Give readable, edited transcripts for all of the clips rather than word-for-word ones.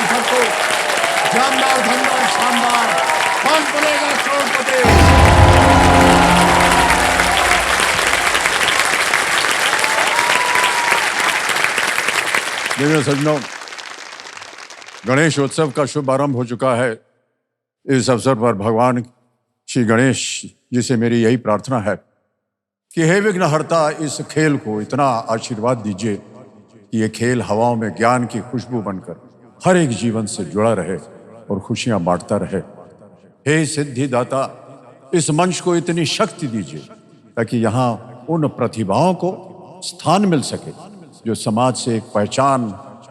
सबको। जानदार, धनदार, शानदार, कौन बोलेगा करोड़पति। मेरे सज्जनों, गणेश उत्सव का शुभ आरंभ हो चुका है। इस अवसर पर भगवान श्री गणेश जी से मेरी यही प्रार्थना है कि हे विघ्नहर्ता, इस खेल को इतना आशीर्वाद दीजिए कि ये खेल हवाओं में ज्ञान की खुशबू बनकर हर एक जीवन से जुड़ा रहे और खुशियां बांटता रहे। हे सिद्धिदाता, इस मंच को इतनी शक्ति दीजिए ताकि यहाँ उन प्रतिभाओं को स्थान मिल सके जो समाज से एक पहचान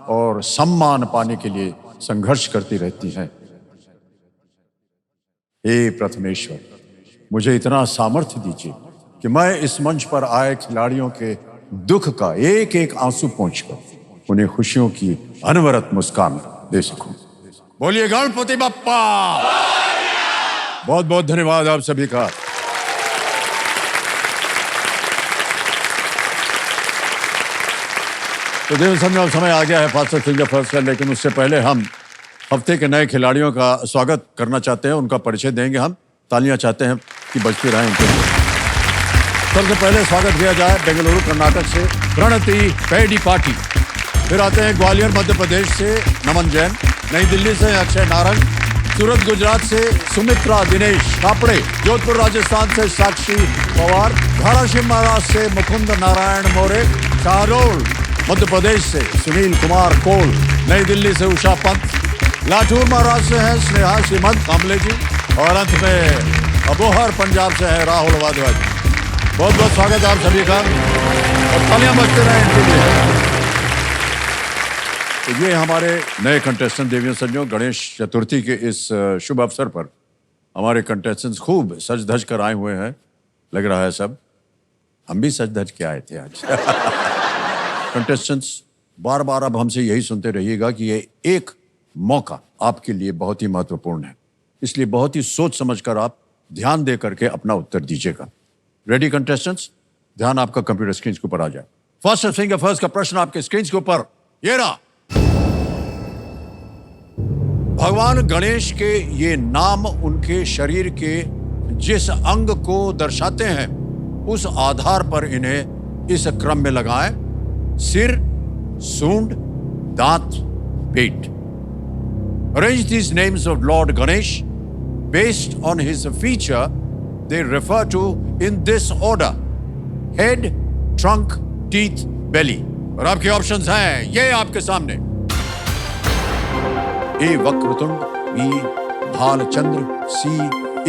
और सम्मान पाने के लिए संघर्ष करती रहती हैं। हे प्रथमेश्वर, मुझे इतना सामर्थ्य दीजिए कि मैं इस मंच पर आए खिलाड़ियों के दुख का एक एक आंसू पोंछकर उन्हें खुशियों की अनवरत मुस्कान दे सकूं। बोलिए गणपति बप्पा। बहुत बहुत धन्यवाद आप सभी का। तो देव संजय, समय आ गया है फास्टर फिंगर फर्स्ट का, लेकिन उससे पहले हम हफ्ते के नए खिलाड़ियों का स्वागत करना चाहते हैं। उनका परिचय देंगे हम। तालियां चाहते हैं कि बजती रहें उनके लिए। सबसे पहले स्वागत किया जाए बेंगलुरु कर्नाटक से प्रणति पैडीपाटी। फिर आते हैं ग्वालियर मध्य प्रदेश से नमन जैन, नई दिल्ली से अक्षय नारंग, सूरत गुजरात से सुमित्रा दिनेश कापड़े, जोधपुर राजस्थान से साक्षी पवार, धाराशिव महाराष्ट्र से मुकुंद नारायण मोरे, शाहडोल मध्य प्रदेश से सुनील कुमार कोल, नई दिल्ली से उषा पंत, लातूर महाराष्ट्र से है स्नेहा श्रीमंत कांबले जी, और अंत में अबोहर पंजाब से है राहुल वाधवा जी। बहुत बहुत स्वागत है आप सभी का और तालियां बजते रहें इनके लिए। तो ये हमारे नए कंटेस्टेंट देवियों संजों, गणेश चतुर्थी के इस शुभ अवसर पर हमारे कंटेस्टेंट्स खूब सज धज कर आए हुए हैं। लग रहा है सब हम भी सज धज के आए थे आज। कंटेस्टेंट्स, बार बार अब हमसे यही सुनते रहिएगा कि ये एक मौका आपके लिए बहुत ही महत्वपूर्ण है, इसलिए बहुत ही सोच समझकर आप ध्यान दे करके अपना उत्तर दीजिएगा। रेडी कंटेस्टेंट्स, ध्यान आपका कंप्यूटर स्क्रीन के ऊपर आ जाए। फर्स्ट फिंगर फर्स्ट का प्रश्न आपके स्क्रीन के ऊपर ये रहा। भगवान गणेश के ये नाम उनके शरीर के जिस अंग को दर्शाते हैं उस आधार पर इन्हें इस क्रम में लगाएं: सिर, सूंड, दांत, पेट। Arrange these names of Lord Ganesh based on his feature they refer to in this order: head, trunk, teeth, belly. और आपके ऑप्शंस हैं ये आपके सामने। ए वक्रतुंड, बी भालचंद्र, सी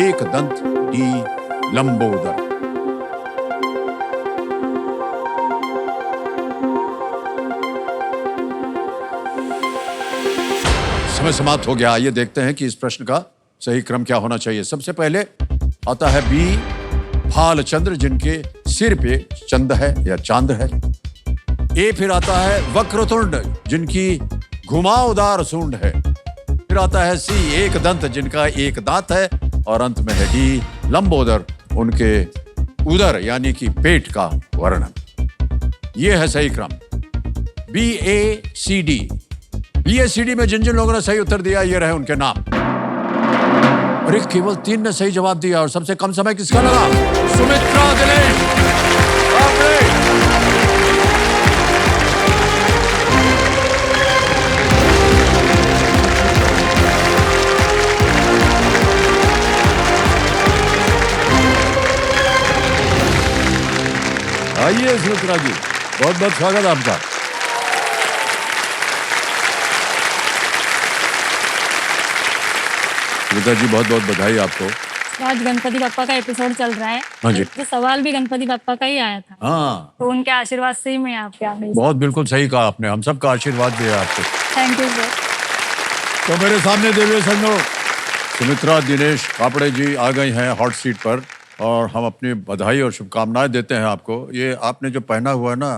एकदंत, डी लंबोदर। समय समाप्त हो गया। आइए देखते हैं कि इस प्रश्न का सही क्रम क्या होना चाहिए। सबसे पहले आता है बी भालचंद्र, जिनके सिर पे चंद है या चांद है। ए फिर आता है वक्रतुंड, जिनकी घुमावदार सूंड है। फिर आता है सी एकदंत, जिनका एक दांत है। और अंत में है डी लंबोदर, उनके उदर यानी कि पेट का वर्णन। यह है सही क्रम। बी ए सी डी। BACD में जिन जिन लोगों ने सही उत्तर दिया ये रहे उनके नाम। अरे केवल 3 ने सही जवाब दिया और सबसे कम समय किसका लगा? सुमित्रा दिनेश। आइए सुमित्रा जी, बहुत बहुत स्वागत आपका। सुमित्रा जी, बहुत बहुत बधाई आपको। आज गणपति बप्पा का एपिसोड चल रहा है। हाँ जी। तो सवाल भी गणपति बप्पा का ही आया था। हाँ, तो उनके आशीर्वाद से ही मैं आपके आ गई। बहुत बिल्कुल सही कहा आपने। हम सबका आशीर्वाद दिया आपको। Thank you sir. तो मेरे सामने देवी संजो सुमित्रा दिनेश कापड़े जी आ गई हैं हॉट सीट पर और हम अपनी बधाई और शुभकामनाएं देते हैं आपको। ये आपने जो पहना हुआ है ना,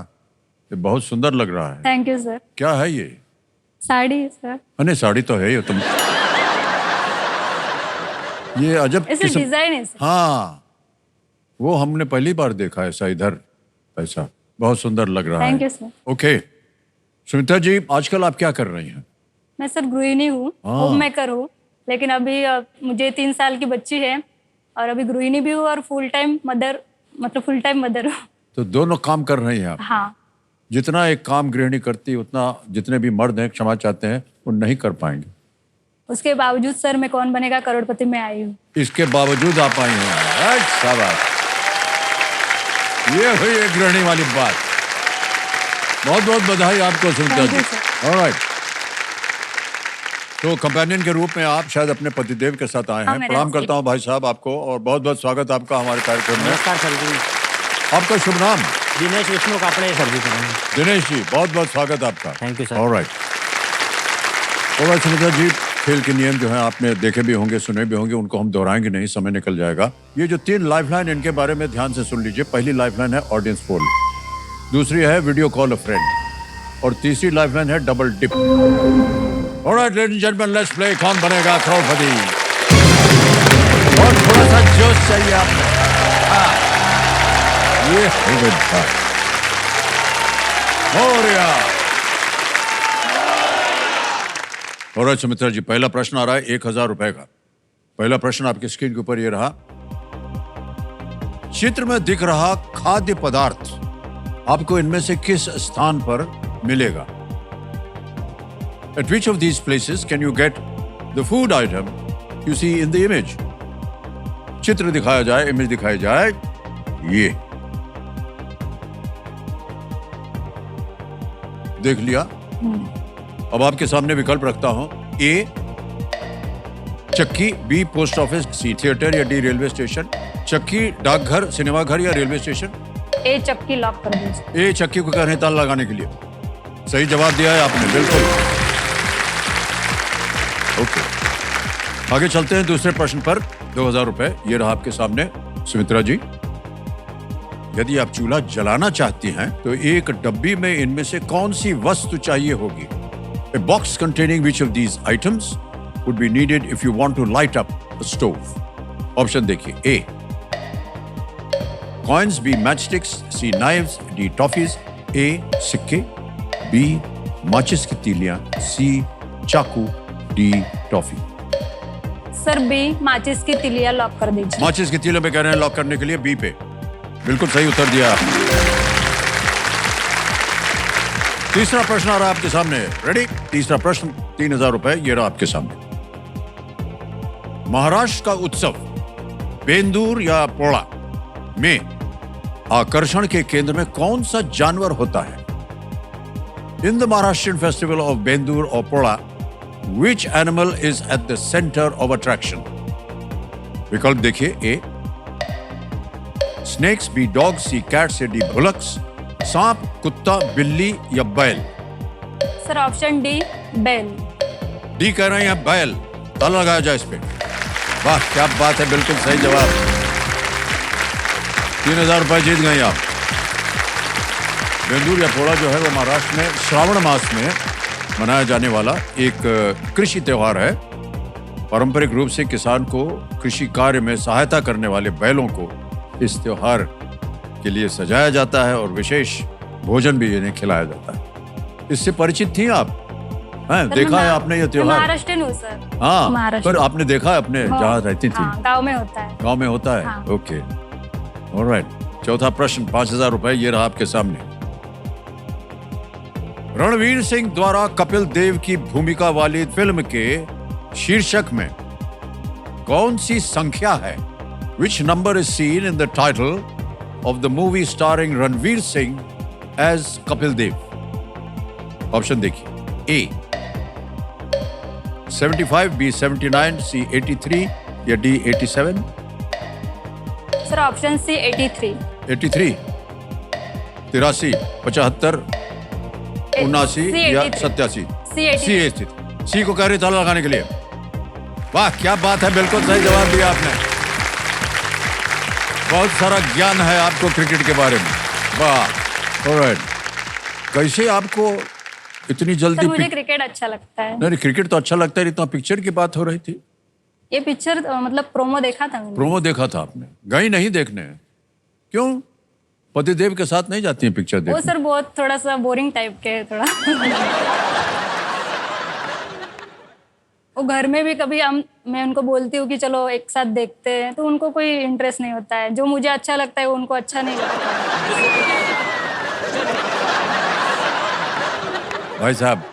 ये बहुत सुंदर लग रहा है। Thank you sir. क्या है ये? साड़ी सर। अरे साड़ी तो है ये तुम। ये अजब किस्म। डिजाइन है सर। हाँ, वो हमने पहली बार देखा ऐसा इधर। ऐसा बहुत सुंदर लग रहा है। Thank you sir. Okay Sumitra ji, आजकल आप क्या कर रही हैं? मैं सर गृहिणी हूँ, हाँ। होम मेकर हूँ, लेकिन अभी मुझे 3 साल की बच्ची है और अभी गृहिणी भी हूँ और फुल टाइम मदर हूँ। तो दोनों काम कर रही हैं आप। हाँ जितना एक काम गृहिणी करती है उतना जितने भी मर्द हैं क्षमा चाहते हैं वो नहीं कर पाएंगे। उसके बावजूद सर मैं कौन बनेगा करोड़पति में आई हूँ। इसके बावजूद आप आई हैं। अच्छा बात, ये हुई एक गृहिणी वाली बात। बहुत बहुत बधाई आपको Sunita Thank ji. you, sir. Alright, तो कंपेनियन के रूप में आप शायद अपने पतिदेव के साथ आए हाँ, हैं। मेरे प्रणाम हस्बैंड। करता हूं भाई साहब आपको और बहुत बहुत स्वागत आपका हमारे कार्यक्रम में। नमस्कार सर जी। आपका शुभ नाम? दिनेश विष्णु कापड़े सर जी। दिनेश जी, बहुत बहुत स्वागत आपका। Thank you, sir. Alright, Sunita ji, खेल के नियम जो हैं आपने देखे भी होंगे, सुने भी होंगे, उनको हम दोहराएंगे नहीं, समय निकल जाएगा। ये जो 3 लाइफलाइन, इनके बारे में ध्यान से सुन लीजिए। पहली लाइफलाइन है ऑडियंस पोल, दूसरी है वीडियो कॉल अ फ्रेंड और तीसरी लाइफलाइन है double dip. Alright ladies and gentleman, let's play Kaun Banega करोड़पति। और थोड़ा सा जोश चाहिए आपको। ये हो गया मोरिया। और सुमित्रा जी, पहला प्रश्न आ रहा है 1000 रुपए का। पहला प्रश्न आपकी स्क्रीन के ऊपर ये रहा। चित्र में दिख रहा खाद्य पदार्थ आपको इनमें से किस स्थान पर मिलेगा? At which of these places can you get the food item you see in the image? चित्र दिखाया जाए, इमेज दिखाई जाए, ये देख लिया। अब आपके सामने विकल्प रखता हूं। ए चक्की, बी पोस्ट ऑफिस, सी थिएटर या डी रेलवे स्टेशन। चक्की, डाकघर, सिनेमा घर या रेलवे स्टेशन। ए चक्की लॉक कर दीजिए। ए चक्की को कह रहे हैं ताला लगाने के लिए। सही जवाब दिया है आपने, बिल्कुल। ओके, आगे चलते हैं दूसरे प्रश्न पर। 2000 रुपए ये रहा आपके सामने। सुमित्रा जी, यदि आप चूल्हा जलाना चाहती हैं तो एक डब्बी में इनमें से कौन सी वस्तु चाहिए होगी? A box containing which of these items would be needed if you want to light up a stove? Option देखिए। A coins, B matchsticks, C knives, D toffees, A सिक्के, B माचिस की तीलियां, C चाकू, D टॉफी। सर बी माचिस की तिलिया lock कर दीजिए। माचिस की तीलियों पे कह रहे हैं लॉक करने के लिए, बी पे। बिल्कुल सही उत्तर दिया आपने। तीसरा प्रश्न आ रहा है आपके सामने। रेडी? तीसरा प्रश्न 3000 रुपए ये रहा आपके सामने। महाराष्ट्र का उत्सव बेंदूर या पोड़ा में आकर्षण के केंद्र में कौन सा जानवर होता है? In the Maharashtrian festival of Bendur और पोड़ा which animal is at the center of attraction? विकल्प देखिए। A snakes, B dogs, C cats, D bullocks. सांप, कुत्ता, बिल्ली या बैल। सर ऑप्शन डी बेल। डी कह रहे हैं बैल। ताला लगाया जाए इस पे। वाह क्या बात है, बिल्कुल सही जवाब। 3000 रुपए जीत गए आप। बेंदूर या पोड़ा जो है वो महाराष्ट्र में श्रावण मास में मनाया जाने वाला एक कृषि त्योहार है। पारंपरिक रूप से किसान को कृषि कार्य में सहायता करने वाले बैलों को इस त्योहार के लिए सजाया जाता है और विशेष भोजन भी इन्हें खिलाया जाता है। इससे परिचित थी आप? हैं, देखा है आपने ये त्योहार? महाराष्ट्र हूँ सर। हाँ, महाराष्ट्र। पर आपने देखा है अपने जहाँ रहती थी? हाँ, गाँव में होता है। गांव में होता है। हाँ। Okay, alright. चौथा प्रश्न 5000 रुपए ये रहा आपके सामने। रणवीर सिंह द्वारा कपिल देव की भूमिका वाली फिल्म के शीर्षक में कौन सी संख्या है? Which number is seen in the title of the movie starring Ranveer Singh as Kapil Dev? Option देखिए। A 75, B 79, C 83 या D 87। Sir option C 83। 83, 83, 75, 79 या 87। सी 83। सी को कह रहे ताला लगाने के लिए। वाह क्या बात है, बिल्कुल सही जवाब दिया आपने। बहुत सारा ज्ञान है आपको क्रिकेट के बारे में। वाह, ऑलराइट। कैसे आपको इतनी जल्दी? सर मुझे क्रिकेट अच्छा लगता है। नहीं, क्रिकेट तो अच्छा लगता है, इतना पिक्चर की बात हो रही थी। ये पिक्चर मतलब प्रोमो देखा था मैंने। प्रोमो देखा था आपने? गई नहीं देखने? क्यों? पतिदेव के साथ नहीं जाती हैं पिक्चर देखने? वो सर बहुत थोड़ा सा बोरिंग टाइप के थोड़ा। वो घर में भी कभी मैं उनको बोलती हूँ कि चलो एक साथ देखते हैं, तो उनको कोई इंटरेस्ट नहीं होता है। जो मुझे अच्छा लगता है वो उनको अच्छा नहीं लगता है। भाई साहब,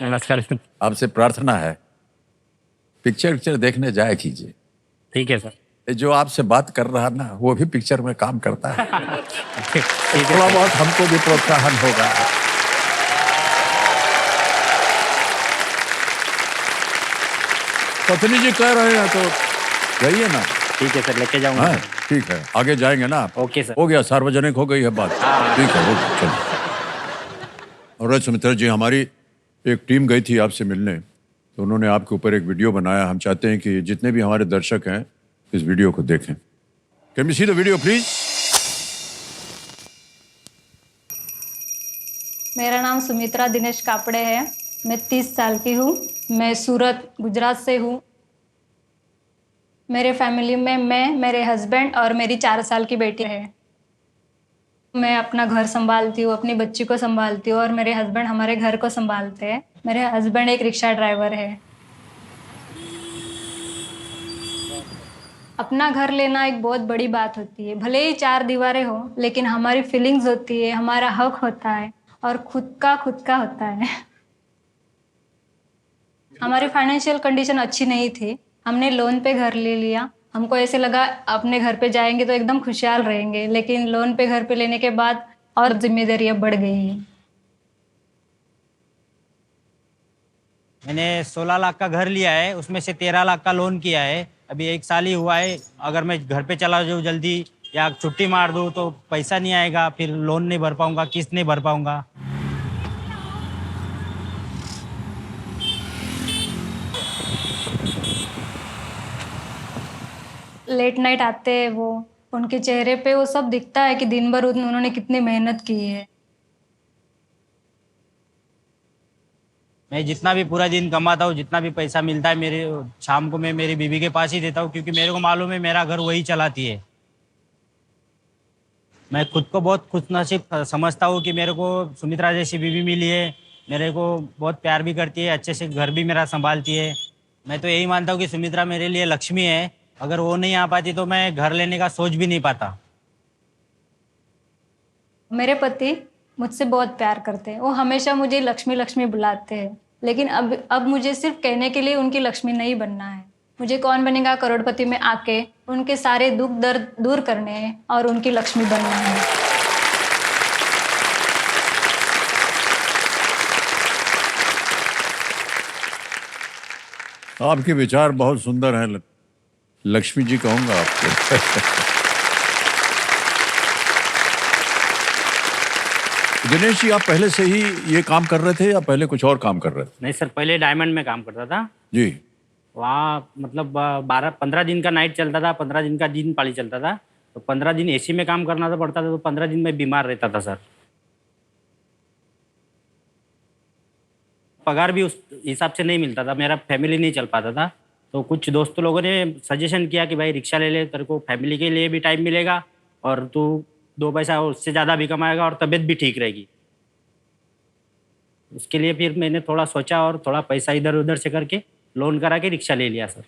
नमस्कार। आपसे प्रार्थना है, पिक्चर देखने जाया कीजिए। ठीक है सर। ये जो आपसे बात कर रहा ना, वो भी पिक्चर में काम करता है। ठीक है थोड़ा सर। बहुत हमको भी प्रोत्साहन होगा। पत्नी जी कह रहे हैं तो जाइए ना। ठीक है सर, लेके जाऊंगा। हाँ ठीक है, आगे जाएंगे ना आप। Okay sir. हो गया, सार्वजनिक हो गई है बात। हाँ। ठीक है, हो गया, चलो। और सुमित्रा जी, हमारी एक टीम गई थी आपसे मिलने, तो उन्होंने आपके ऊपर एक वीडियो बनाया। हम चाहते हैं कि जितने भी हमारे दर्शक हैं इस वीडियो को देखें। Can we see the video please? मेरा नाम सुमित्रा दिनेश कापड़े है। मैं 30 साल की हूँ। मैं सूरत, गुजरात से हूँ। मेरे फैमिली में मैं, मेरे हस्बैंड और मेरी 4 साल की बेटी है। मैं अपना घर संभालती हूँ, अपनी बच्ची को संभालती हूँ और मेरे हस्बैंड हमारे घर को संभालते हैं। मेरे हस्बैंड एक रिक्शा ड्राइवर है। अपना घर लेना एक बहुत बड़ी बात होती है। भले ही 4 दीवारें हो, लेकिन हमारी फीलिंग्स होती है, हमारा हक होता है और खुद का होता है। हमारी फाइनेंशियल कंडीशन अच्छी नहीं थी। हमने लोन पे घर ले लिया। हमको ऐसे लगा अपने घर पे जाएंगे तो एकदम खुशहाल रहेंगे, लेकिन लोन पे घर पे लेने के बाद और जिम्मेदारियां बढ़ गई हैं। मैंने 16 लाख का घर लिया है, उसमें से 13 लाख का लोन किया है। अभी 1 साल ही हुआ है। अगर मैं घर पे चला जाऊँ जल्दी या छुट्टी मार दूँ तो पैसा नहीं आएगा, फिर लोन नहीं भर पाऊंगा, किस्त नहीं भर पाऊंगा। लेट नाइट आते हैं वो, उनके चेहरे पे वो सब दिखता है कि दिन भर उन्होंने कितनी मेहनत की है। मैं जितना भी पूरा दिन कमाता हूँ, जितना भी पैसा मिलता है, मेरे शाम को मैं मेरी बीवी के पास ही देता हूँ, क्योंकि मेरे को मालूम है मेरा घर वही चलाती है। मैं खुद को बहुत खुशनसीब समझता हूँ कि मेरे को सुमित्रा जैसी बीवी मिली है। मेरे को बहुत प्यार भी करती है, अच्छे से घर भी मेरा संभालती है। मैं तो यही मानता हूँ कि सुमित्रा मेरे लिए लक्ष्मी है। अगर वो नहीं आ पाती तो मैं घर लेने का सोच भी नहीं पाता। मेरे पति मुझसे बहुत प्यार करते हैं। वो हमेशा मुझे लक्ष्मी लक्ष्मी बुलाते हैं, लेकिन अब मुझे सिर्फ कहने के लिए उनकी लक्ष्मी नहीं बनना है। मुझे कौन बनेगा करोड़पति में आके उनके सारे दुख दर्द दूर करने हैं और उनकी लक्ष्मी बनना है। आपके विचार बहुत सुंदर हैं, लक्ष्मी जी कहूंगा आपको। दिनेश जी, आप पहले से ही ये काम कर रहे थे या पहले कुछ और काम कर रहे थे? नहीं सर, पहले डायमंड में काम करता था। जी। वहाँ मतलब 12-15 दिन का नाइट चलता था, 15 दिन का दिन पाली चलता था। तो 15 दिन एसी में काम करना तो पड़ता था, तो 15 दिन में बीमार रहता था सर। पगार भी उस हिसाब से नहीं मिलता था, मेरा फैमिली नहीं चल पाता था। तो कुछ दोस्त लोगों ने सजेशन किया कि भाई रिक्शा ले ले, तेरे को फैमिली के लिए भी टाइम मिलेगा और तू 2 पैसा उससे ज़्यादा भी कमाएगा और तबीयत भी ठीक रहेगी। उसके लिए फिर मैंने थोड़ा सोचा और थोड़ा पैसा इधर उधर से करके लोन करा के रिक्शा ले लिया सर।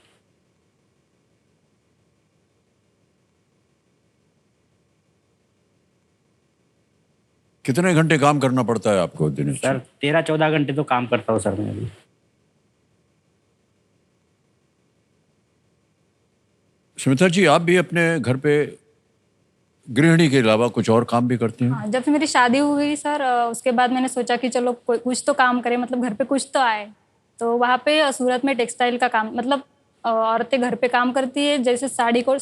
कितने घंटे काम करना पड़ता है आपको दिनेश जी? सर 13-14 घंटे तो काम करता हूँ सर मैं अभी। सुमित्रा जी, आप भी अपने घर पे गृहिणी के अलावा कुछ और काम भी करती हैं? हाँ, जब से मेरी शादी हुई सर, उसके बाद मैंने सोचा कि चलो कुछ तो काम करें, मतलब घर पे कुछ तो आए। तो वहाँ पे सूरत में टेक्सटाइल का काम, मतलब औरतें घर पे काम करती है। जैसे साड़ी को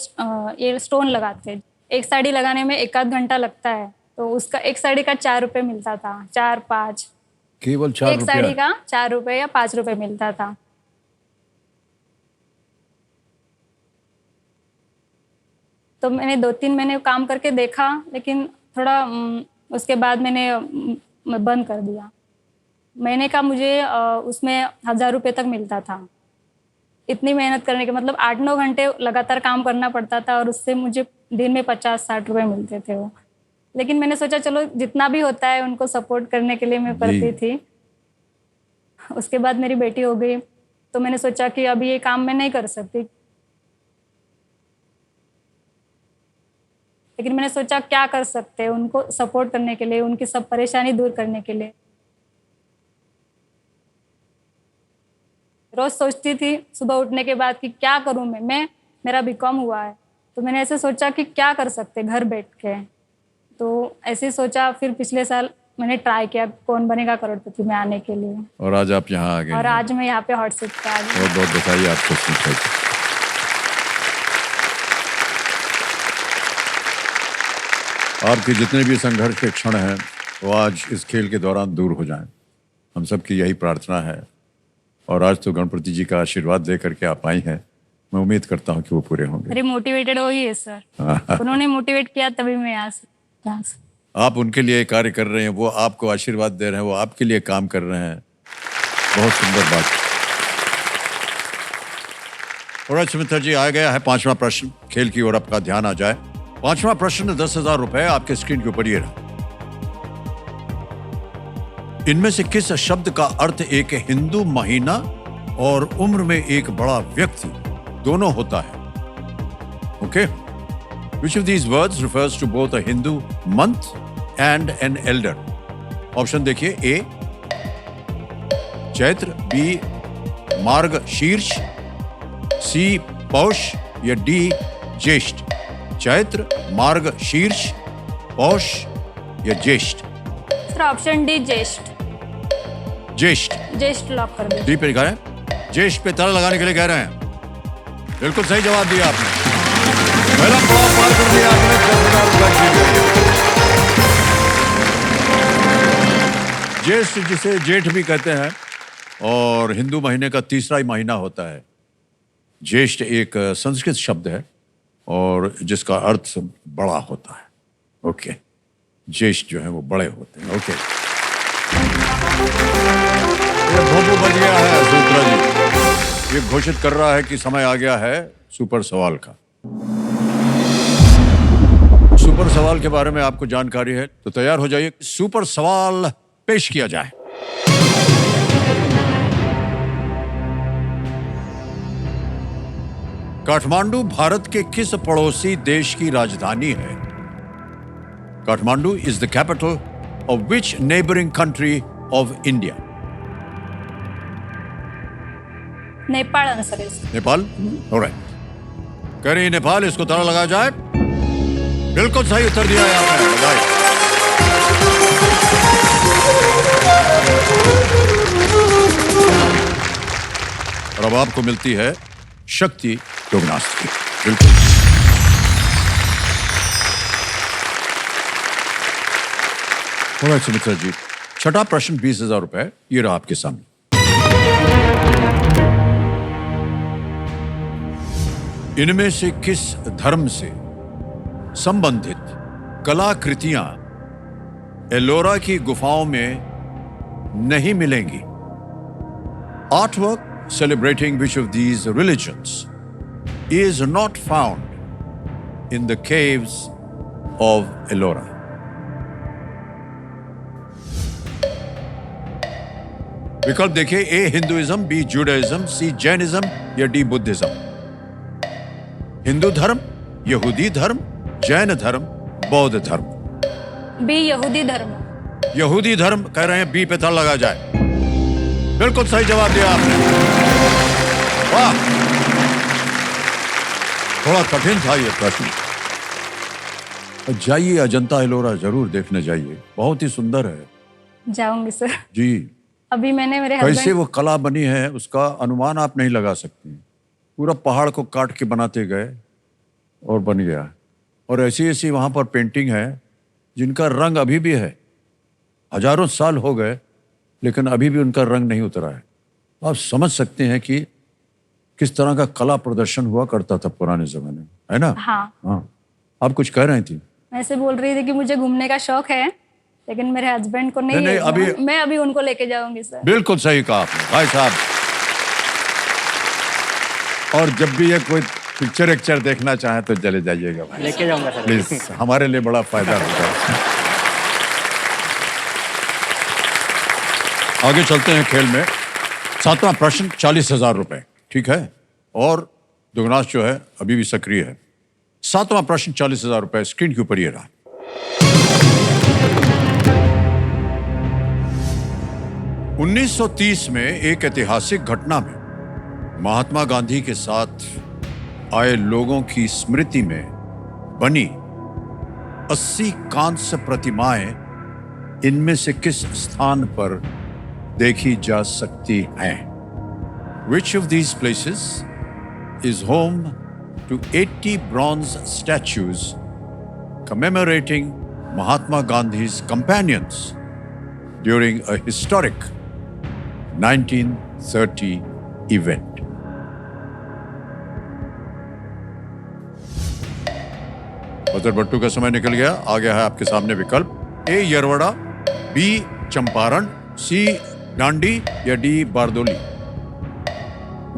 ये स्टोन लगाते हैं, एक साड़ी लगाने में 1 आध घंटा लगता है। तो उसका एक साड़ी का 4 रुपये मिलता था, 4-5। केवल 4 एक साड़ी रुपया? का 4 रुपये या 5 रुपये मिलता था। तो मैंने 2-3 महीने काम करके देखा, लेकिन थोड़ा उसके बाद मैंने बंद कर दिया। महीने का मुझे उसमें 1000 रुपये तक मिलता था। इतनी मेहनत करने के मतलब 8-9 घंटे लगातार काम करना पड़ता था और उससे मुझे दिन में 50-60 रुपये मिलते थे वो। लेकिन मैंने सोचा चलो जितना भी होता है उनको सपोर्ट करने के लिए मैं करती थी। उसके बाद मेरी बेटी हो गई। तो मैंने सोचा कि अभी ये काम मैं नहीं कर सकती, लेकिन मैंने सोचा क्या कर सकते हैं उनको सपोर्ट करने के लिए, उनकी सब परेशानी दूर करने के लिए। रोज सोचती थी सुबह उठने के बाद कि क्या करूं मैं मेरा बीकॉम हुआ है, तो मैंने ऐसे सोचा कि क्या कर सकते घर बैठ के। तो ऐसे ही सोचा, फिर पिछले साल मैंने ट्राई किया कौन बनेगा करोड़पति में आने के लिए, और आज आप यहाँ आ गए और हैं। आज मैं यहाँ पे हॉट सीट पे आ गई। बहुत बहुत बधाई आपको सुनीता जी। आपके जितने भी संघर्ष के क्षण हैं वो आज इस खेल के दौरान दूर हो जाएं, हम सबकी यही प्रार्थना है। और आज तो गणपति जी का आशीर्वाद दे करके आप आई हैं, मैं उम्मीद करता हूँ कि वो पूरे होंगे। अरे मोटिवेटेड हो ही है सर, उन्होंने मोटिवेट किया तभी मैं यहाँ से। आप उनके लिए कार्य कर रहे हैं, वो आपको आशीर्वाद दे रहे हैं, वो आपके लिए काम कर रहे हैं। बहुत सुंदर बात। और सुमित्रा जी, आ गया है 5वां प्रश्न। खेल की ओर आपका ध्यान आ जाए। 5वां प्रश्न 10,000 रुपए आपके स्क्रीन के ऊपर ये रहा। इनमें से किस शब्द का अर्थ एक हिंदू महीना और उम्र में एक बड़ा व्यक्ति दोनों होता है? Okay, which of these words refers to both a Hindu month and an elder? Option देखिए, ए चैत्र, बी मार्गशीर्ष, सी पौष या डी ज्येष्ठ। चैत्र, मार्गशीर्ष, पौष या ज्येष्ठ? सर ऑप्शन डी ज्येष्ठ। ज्येष्ठ। ज्येष्ठ लॉक कर दीजिए। डी पे लिखा है। ज्येष्ठ पे ताला लगाने के लिए कह रहे हैं। बिल्कुल सही जवाब दिया आपने। पहला पड़ाव पार कर दिया आपने, 10,000 रुपए। ज्येष्ठ, जिसे जेठ भी कहते हैं और हिंदू महीने का तीसरा ही महीना होता है। ज्येष्ठ एक संस्कृत शब्द है और जिसका अर्थ बड़ा होता है। ओके, ज्येष्ठ जो है वो बड़े होते हैं। ओके, ये भोंपू बज गया है सुमित्रा जी। ये घोषित कर रहा है कि समय आ गया है सुपर सवाल का। सुपर सवाल के बारे में आपको जानकारी है तो तैयार हो जाइए। सुपर सवाल पेश किया जाए। काठमांडू भारत के किस पड़ोसी देश की राजधानी है? Kathmandu is the capital of which neighbouring country of India? Nepal answer है सर। नेपाल? ऑलराइट, कह रही नेपाल, इसको ताला लगाया जाए। बिल्कुल सही उत्तर दिया है आपने, बधाई। और अब आपको मिलती है शक्ति योगनास्ती। बिल्कुल सुमित्रा जी, छठा प्रश्न 20,000 रुपए ये रहा आपके सामने। इनमें से किस धर्म से संबंधित कलाकृतियां एलोरा की गुफाओं में नहीं मिलेंगी? Artwork celebrating which of these religions is not found in the caves of Ellora? विकल्प देखिए, ए हिंदुइज्म, बी जुडाइज्म, सी जैनिज्म या डी बुद्धिज्म। हिंदू धर्म, यहूदी धर्म, जैन धर्म, बौद्ध धर्म। बी यहूदी धर्म। यहूदी धर्म कह रहे हैं, बी पे ताला लगा जाए। बिल्कुल सही जवाब दिया आपने, वाह। थोड़ा कठिन था ये प्रश्न। जाइए, अजंता एलोरा जरूर देखने जाइए, बहुत ही सुंदर है। जाऊंगी सर जी। अभी मैंने मेरे कैसे हस्बैंड वो कला बनी है उसका अनुमान आप नहीं लगा सकती। पूरा पहाड़ को काट के बनाते गए और बन गया। और ऐसी ऐसी वहां पर पेंटिंग है जिनका रंग अभी भी है, हजारों साल हो गए लेकिन अभी भी उनका रंग नहीं उतरा है। आप समझ सकते हैं कि किस तरह का कला प्रदर्शन हुआ करता था पुराने जमाने में, है ना? हाँ। आप कुछ कह रही थी? मैं ऐसे बोल रही थी कि मुझे घूमने का शौक है लेकिन मेरे हस्बैंड को नहीं नहीं, है। अभी- मैं अभी उनको लेके जाऊंगी सर। बिल्कुल सही कहा आपने भाई साहब। और जब भी ये कोई पिक्चर देखना चाहे तो चले जाइएगा भाई, लेके जाऊंगा सर। प्लीज, हमारे लिए बड़ा फायदा होता है। आगे चलते हैं खेल में। सातवां प्रश्न 40,000 रुपए, ठीक है। और दुगनाश जो है अभी भी सक्रिय है। सातवां प्रश्न 40,000 रुपए स्क्रीन के ऊपर ये रहा। 1930 में एक ऐतिहासिक घटना में महात्मा गांधी के साथ आए लोगों की स्मृति में बनी 80 कांस्य प्रतिमाएं इनमें से किस स्थान पर देखी जा सकती हैं? Which of these places is home to 80 bronze statues commemorating Mahatma Gandhi's companions during a historic 1930 event? Buzzer बट्टू का समय निकल गया। आ गया है आपके सामने विकल्प। A Yerwada, B Champaran, C Dandi या D Bardoli.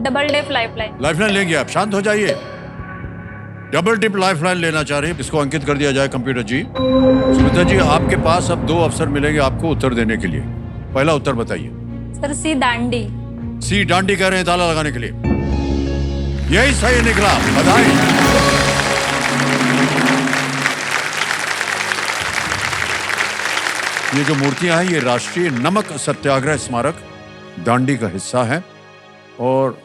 Double dip lifeline. Lifeline लेंगे आप, शांत हो जाइए। डबल टिप लाइफलाइन लेना चाह रहे हैं, इसको अंकित कर दिया जाए कंप्यूटर जी। सुमित्रा जी, आपके पास अब 2 अवसर मिलेंगे आपको उत्तर देने के लिए। पहला उत्तर बताइए। सर सी दांडी। सी डांडी कह रहे हैं ताला लगाने के लिए। यही सही निकला, बधाई। ये जो मूर्तियां हैं ये राष्ट्रीय नमक सत्याग्रह स्मारक दांडी का हिस्सा है और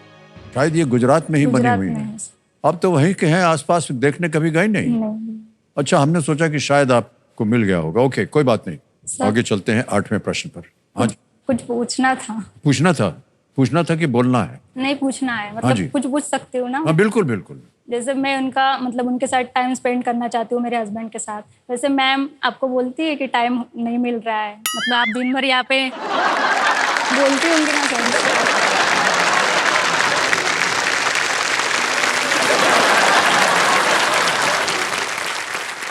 शायद ये गुजरात में ही बनी हुई है। अब तो वहीं के हैं, आसपास देखने कभी गए नहीं? अच्छा, हमने सोचा कि शायद आपको मिल गया होगा। ओके, कोई बात नहीं। आगे चलते हैं 8वें प्रश्न पर। हाँ जी, कुछ पूछना था। पूछना था कि बोलना है? नहीं, पूछना है। हाँ जी। मतलब कुछ पूछ सकती हूँ ना? हाँ, बिल्कुल बिल्कुल। जैसे मैं उनके साथ टाइम स्पेंड करना चाहती हूँ, मेरे हस्बैंड के साथ। वैसे मैम आपको बोलती है कि टाइम नहीं मिल रहा है, मतलब आप दिन भर यहाँ पे बोलती होंगी ना सर?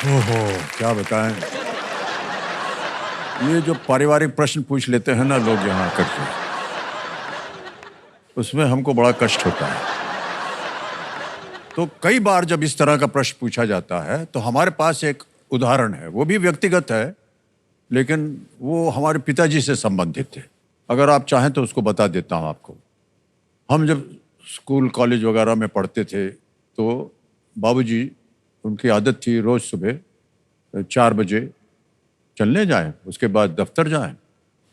ओहो, क्या बताएं। ये जो पारिवारिक प्रश्न पूछ लेते हैं ना लोग यहाँ करके, उसमें हमको बड़ा कष्ट होता है। तो कई बार जब इस तरह का प्रश्न पूछा जाता है तो हमारे पास एक उदाहरण है, वो भी व्यक्तिगत है, लेकिन वो हमारे पिताजी से संबंधित है। अगर आप चाहें तो उसको बता देता हूँ आपको। हम जब स्कूल कॉलेज वगैरह में पढ़ते थे तो बाबूजी, उनकी आदत थी रोज़ सुबह 4 बजे चलने जाएं, उसके बाद दफ्तर जाएं।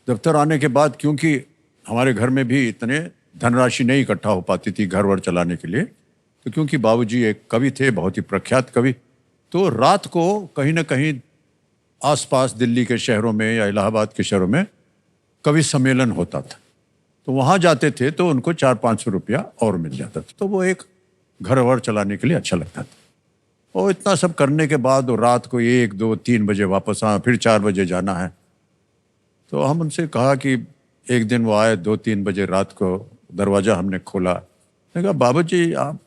दफ्तर आने के बाद, क्योंकि हमारे घर में भी इतने धनराशि नहीं इकट्ठा हो पाती थी घर वर चलाने के लिए, तो क्योंकि बाबूजी एक कवि थे, बहुत ही प्रख्यात कवि, तो रात को कहीं ना कहीं आसपास दिल्ली के शहरों में या इलाहाबाद के शहरों में कवि सम्मेलन होता था, तो वहाँ जाते थे तो उनको 400-500 रुपया और मिल जाता था, तो वो एक घर वर चलाने के लिए अच्छा लगता था। और इतना सब करने के बाद वो रात को 1, 2, 3 बजे वापस आए, फिर 4 बजे जाना है। तो हम उनसे कहा कि एक दिन वो आए 2-3 बजे रात को, दरवाज़ा हमने खोला। मैंने कहा, बाबूजी आप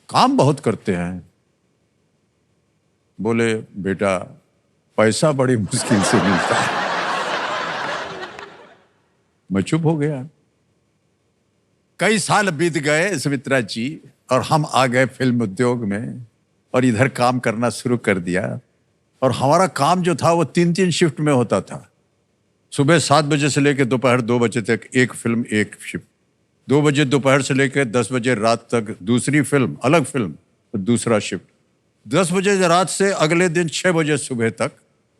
काम बहुत करते हैं। बोले, बेटा पैसा बड़ी मुश्किल से मिलता है। मैं चुप हो गया। कई साल बीत गए सुमित्रा जी, और हम आ गए फिल्म उद्योग में और इधर काम करना शुरू कर दिया। और हमारा काम जो था वो 3-3 शिफ्ट में होता था। सुबह 7 बजे से लेकर दोपहर 2 बजे तक एक फिल्म, एक शिफ्ट। 2 बजे दोपहर से लेकर 10 बजे रात तक दूसरी फिल्म, अलग फिल्म, दूसरा शिफ्ट। 10 बजे रात से अगले दिन 6 बजे सुबह तक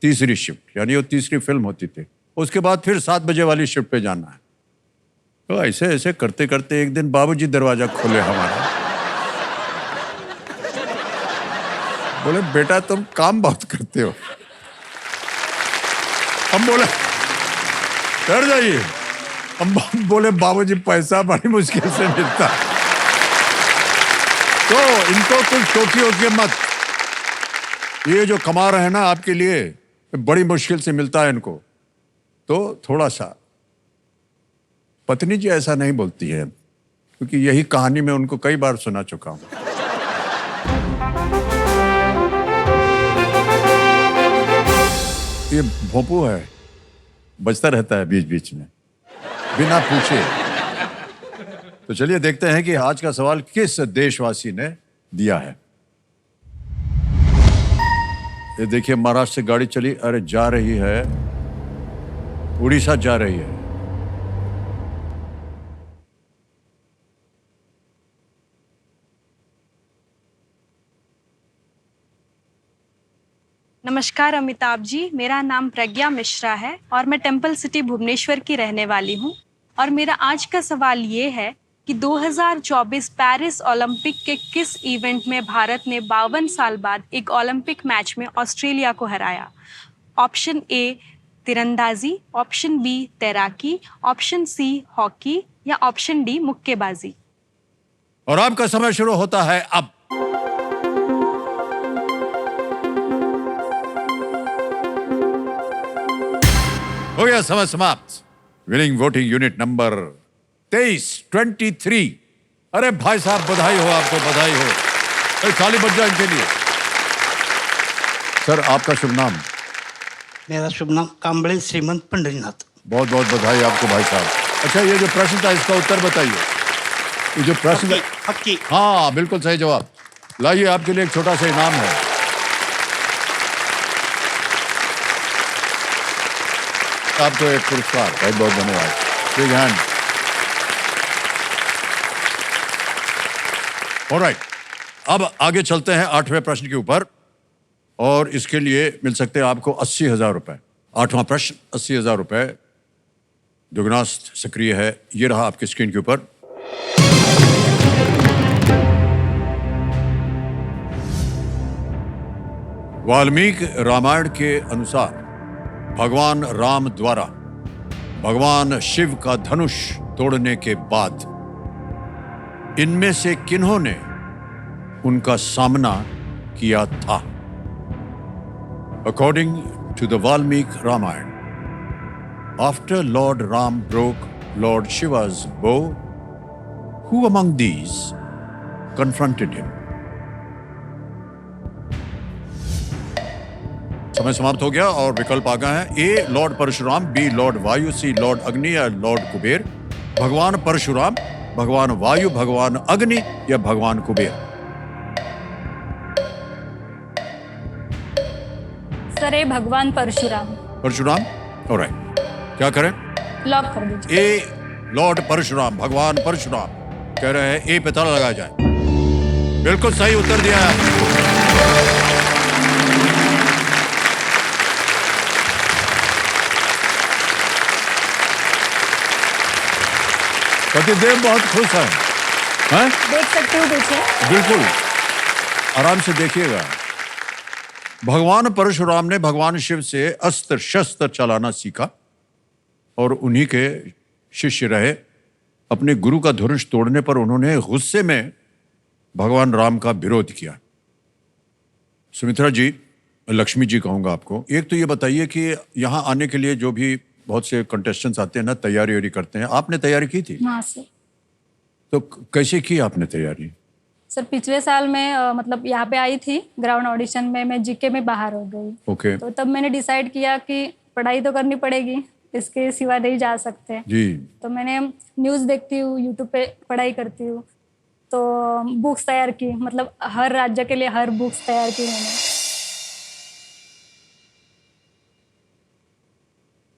तीसरी शिफ्ट, यानी वो तीसरी फिल्म होती थी। उसके बाद फिर 7 बजे वाली शिफ्ट पे जाना है। तो ऐसे ऐसे करते करते एक दिन बाबूजी दरवाजा खोले हमारा। बोले, बेटा तुम काम बहुत करते हो। हम बोले, डर जाइए। हम बोले, बाबूजी पैसा बड़ी मुश्किल से मिलता। तो इनको कुछ टोकी ओकी मत। ये जो कमा रहे हैं ना आपके लिए, बड़ी मुश्किल से मिलता है इनको। तो थोड़ा सा। पत्नी जी ऐसा नहीं बोलती है, क्योंकि यही कहानी मैं उनको कई बार सुना चुका हूं। ये भोंपू है, बजता रहता है बीच बीच में बिना पूछे। तो चलिए देखते हैं कि आज का सवाल किस देशवासी ने दिया है। ये देखिए, महाराष्ट्र से गाड़ी चली, अरे जा रही है, उड़ीसा जा रही है। नमस्कार अमिताभ जी, मेरा नाम प्रज्ञा मिश्रा है और मैं टेम्पल सिटी भुवनेश्वर की रहने वाली हूँ। और मेरा आज का सवाल ये है कि 2024 पेरिस ओलंपिक के किस इवेंट में भारत ने 52 साल बाद एक ओलंपिक मैच में ऑस्ट्रेलिया को हराया? ऑप्शन ए तीरंदाजी, ऑप्शन बी तैराकी, ऑप्शन सी हॉकी या ऑप्शन डी मुक्केबाजी। और आपका समय शुरू होता है अब। हो गया समय समाप्त। विनिंग वोटिंग यूनिट नंबर 23 अरे भाई साहब, बधाई हो आपको, बधाई हो। अरे ताली बज जाए इनके लिए। सर, आपका शुभ नाम? मेरा शुभ नाम कांबळे श्रीमंत पंढरीनाथ। बहुत बहुत बधाई आपको भाई साहब। अच्छा, ये जो प्रश्न था इसका उत्तर बताइए। ये जो प्रश्न, हॉकी। हाँ बिल्कुल सही जवाब। लाइए, आपके लिए एक छोटा सा इनाम है। आपको एक पुरस्कार। बहुत बहुत धन्यवाद। Big hand. ऑलराइट, अब आगे चलते हैं 8वें प्रश्न के ऊपर और इसके लिए मिल सकते हैं आपको 80,000 रुपए। 8वां प्रश्न 80,000 रुपए। दुगनास्त सक्रिय है, ये रहा आपकी स्क्रीन के ऊपर। वाल्मीकि रामायण के अनुसार भगवान राम द्वारा भगवान शिव का धनुष तोड़ने के बाद इनमें से किन्होंने उनका सामना किया था? According to the Valmiki Ramayana, after lord Ram broke Lord Shiva's bow, who among these confronted him? समय समाप्त हो गया और विकल्प आ गए हैं। ए लॉर्ड परशुराम, बी लॉर्ड वायु, सी लॉर्ड अग्नि या लॉर्ड कुबेर। भगवान परशुराम, भगवान वायु, भगवान अग्नि या भगवान कुबेर? सर ए भगवान परशुराम। परशुराम। ऑलराइट, क्या करें? लॉक कर दीजिए। ए लॉर्ड परशुराम, भगवान परशुराम कह रहे हैं ए पे ताला लगाया जाए। बिल्कुल सही उत्तर दिया है आपने। पतिदेव बहुत खुश हैं। देख सकते हो पीछे। बिल्कुल, आराम से देखिएगा। भगवान परशुराम ने भगवान शिव से अस्त्र शस्त्र चलाना सीखा और उन्हीं के शिष्य रहे। अपने गुरु का धनुष तोड़ने पर उन्होंने गुस्से में भगवान राम का विरोध किया। सुमित्रा जी, लक्ष्मी जी कहूंगा आपको, एक तो ये बताइए कि यहाँ आने के लिए जो भी बहुत से कंटेस्टेंट्स आते हैं ना, तैयारी करते हैं, आपने तैयारी की थी? हाँ सर। तो कैसे की आपने तैयारी? सर पिछले साल मैं मतलब यहाँ पे आई थी ग्राउंड ऑडिशन में, मैं जीके में बाहर हो गई। ओके। तो तब मैंने डिसाइड किया कि पढ़ाई तो करनी पड़ेगी, इसके सिवा नहीं जा सकते जी। तो मैंने न्यूज़ देखती हूँ, यूट्यूब पे पढ़ाई करती हूँ, तो बुक्स तैयार की, मतलब हर राज्य के लिए हर बुक्स तैयार की मैंने।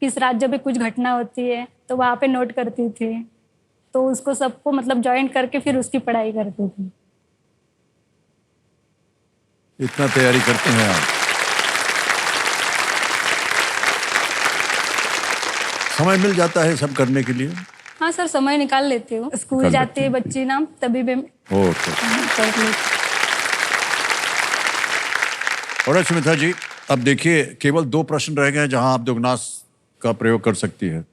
किस राज्य पे कुछ घटना होती है तो वहाँ पे नोट करती थी, तो उसको सबको मतलब ज्वाइन करके फिर उसकी पढ़ाई करती थी। इतना तैयारी करते हैं आप। समय मिल जाता है सब करने के लिए? हाँ सर, समय निकाल लेती हूँ। स्कूल जाती है बच्ची ना, तभी भी ओके। कर लेती। और सुमित्रा जी, अब देखिए केवल 2 प्रश्न रह गए हैं जहां आप दुगनास का प्रयोग कर सकती है।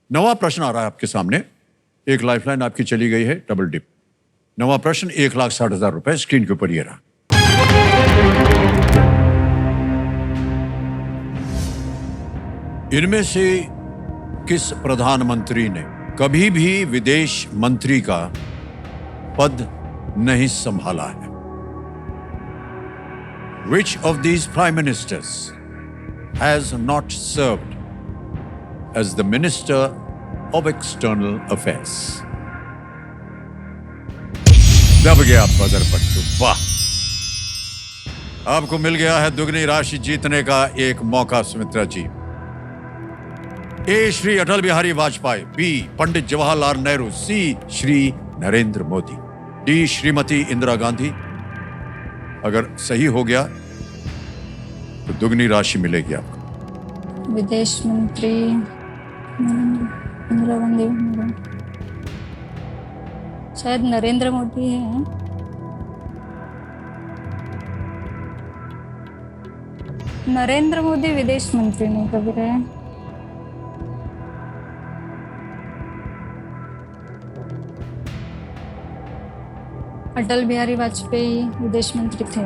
9वां प्रश्न आ रहा है आपके सामने। एक लाइफलाइन आपकी चली गई है, डबल डिप। 9वां प्रश्न 1,60,000 रुपए स्क्रीन के ऊपर ये रहा। इनमें से किस प्रधानमंत्री ने कभी भी विदेश मंत्री का पद नहीं संभाला है? Which of these prime ministers has not served as the Minister of External Affairs? दब गया बदर पट्टू। वाह, आपको मिल गया है दुगनी राशि जीतने का एक मौका सुमित्रा जी। ए श्री अटल बिहारी वाजपेयी, बी पंडित जवाहरलाल नेहरू, सी श्री नरेंद्र मोदी, डी श्रीमती इंदिरा गांधी। अगर सही हो गया तो दुगनी राशि मिलेगी आपको। विदेश मंत्री इंदिरा गांधी, शायद नरेंद्र मोदी है। नरेंद्र मोदी विदेश मंत्री नहीं कभी रहे। अटल बिहारी वाजपेयी विदेश मंत्री थे।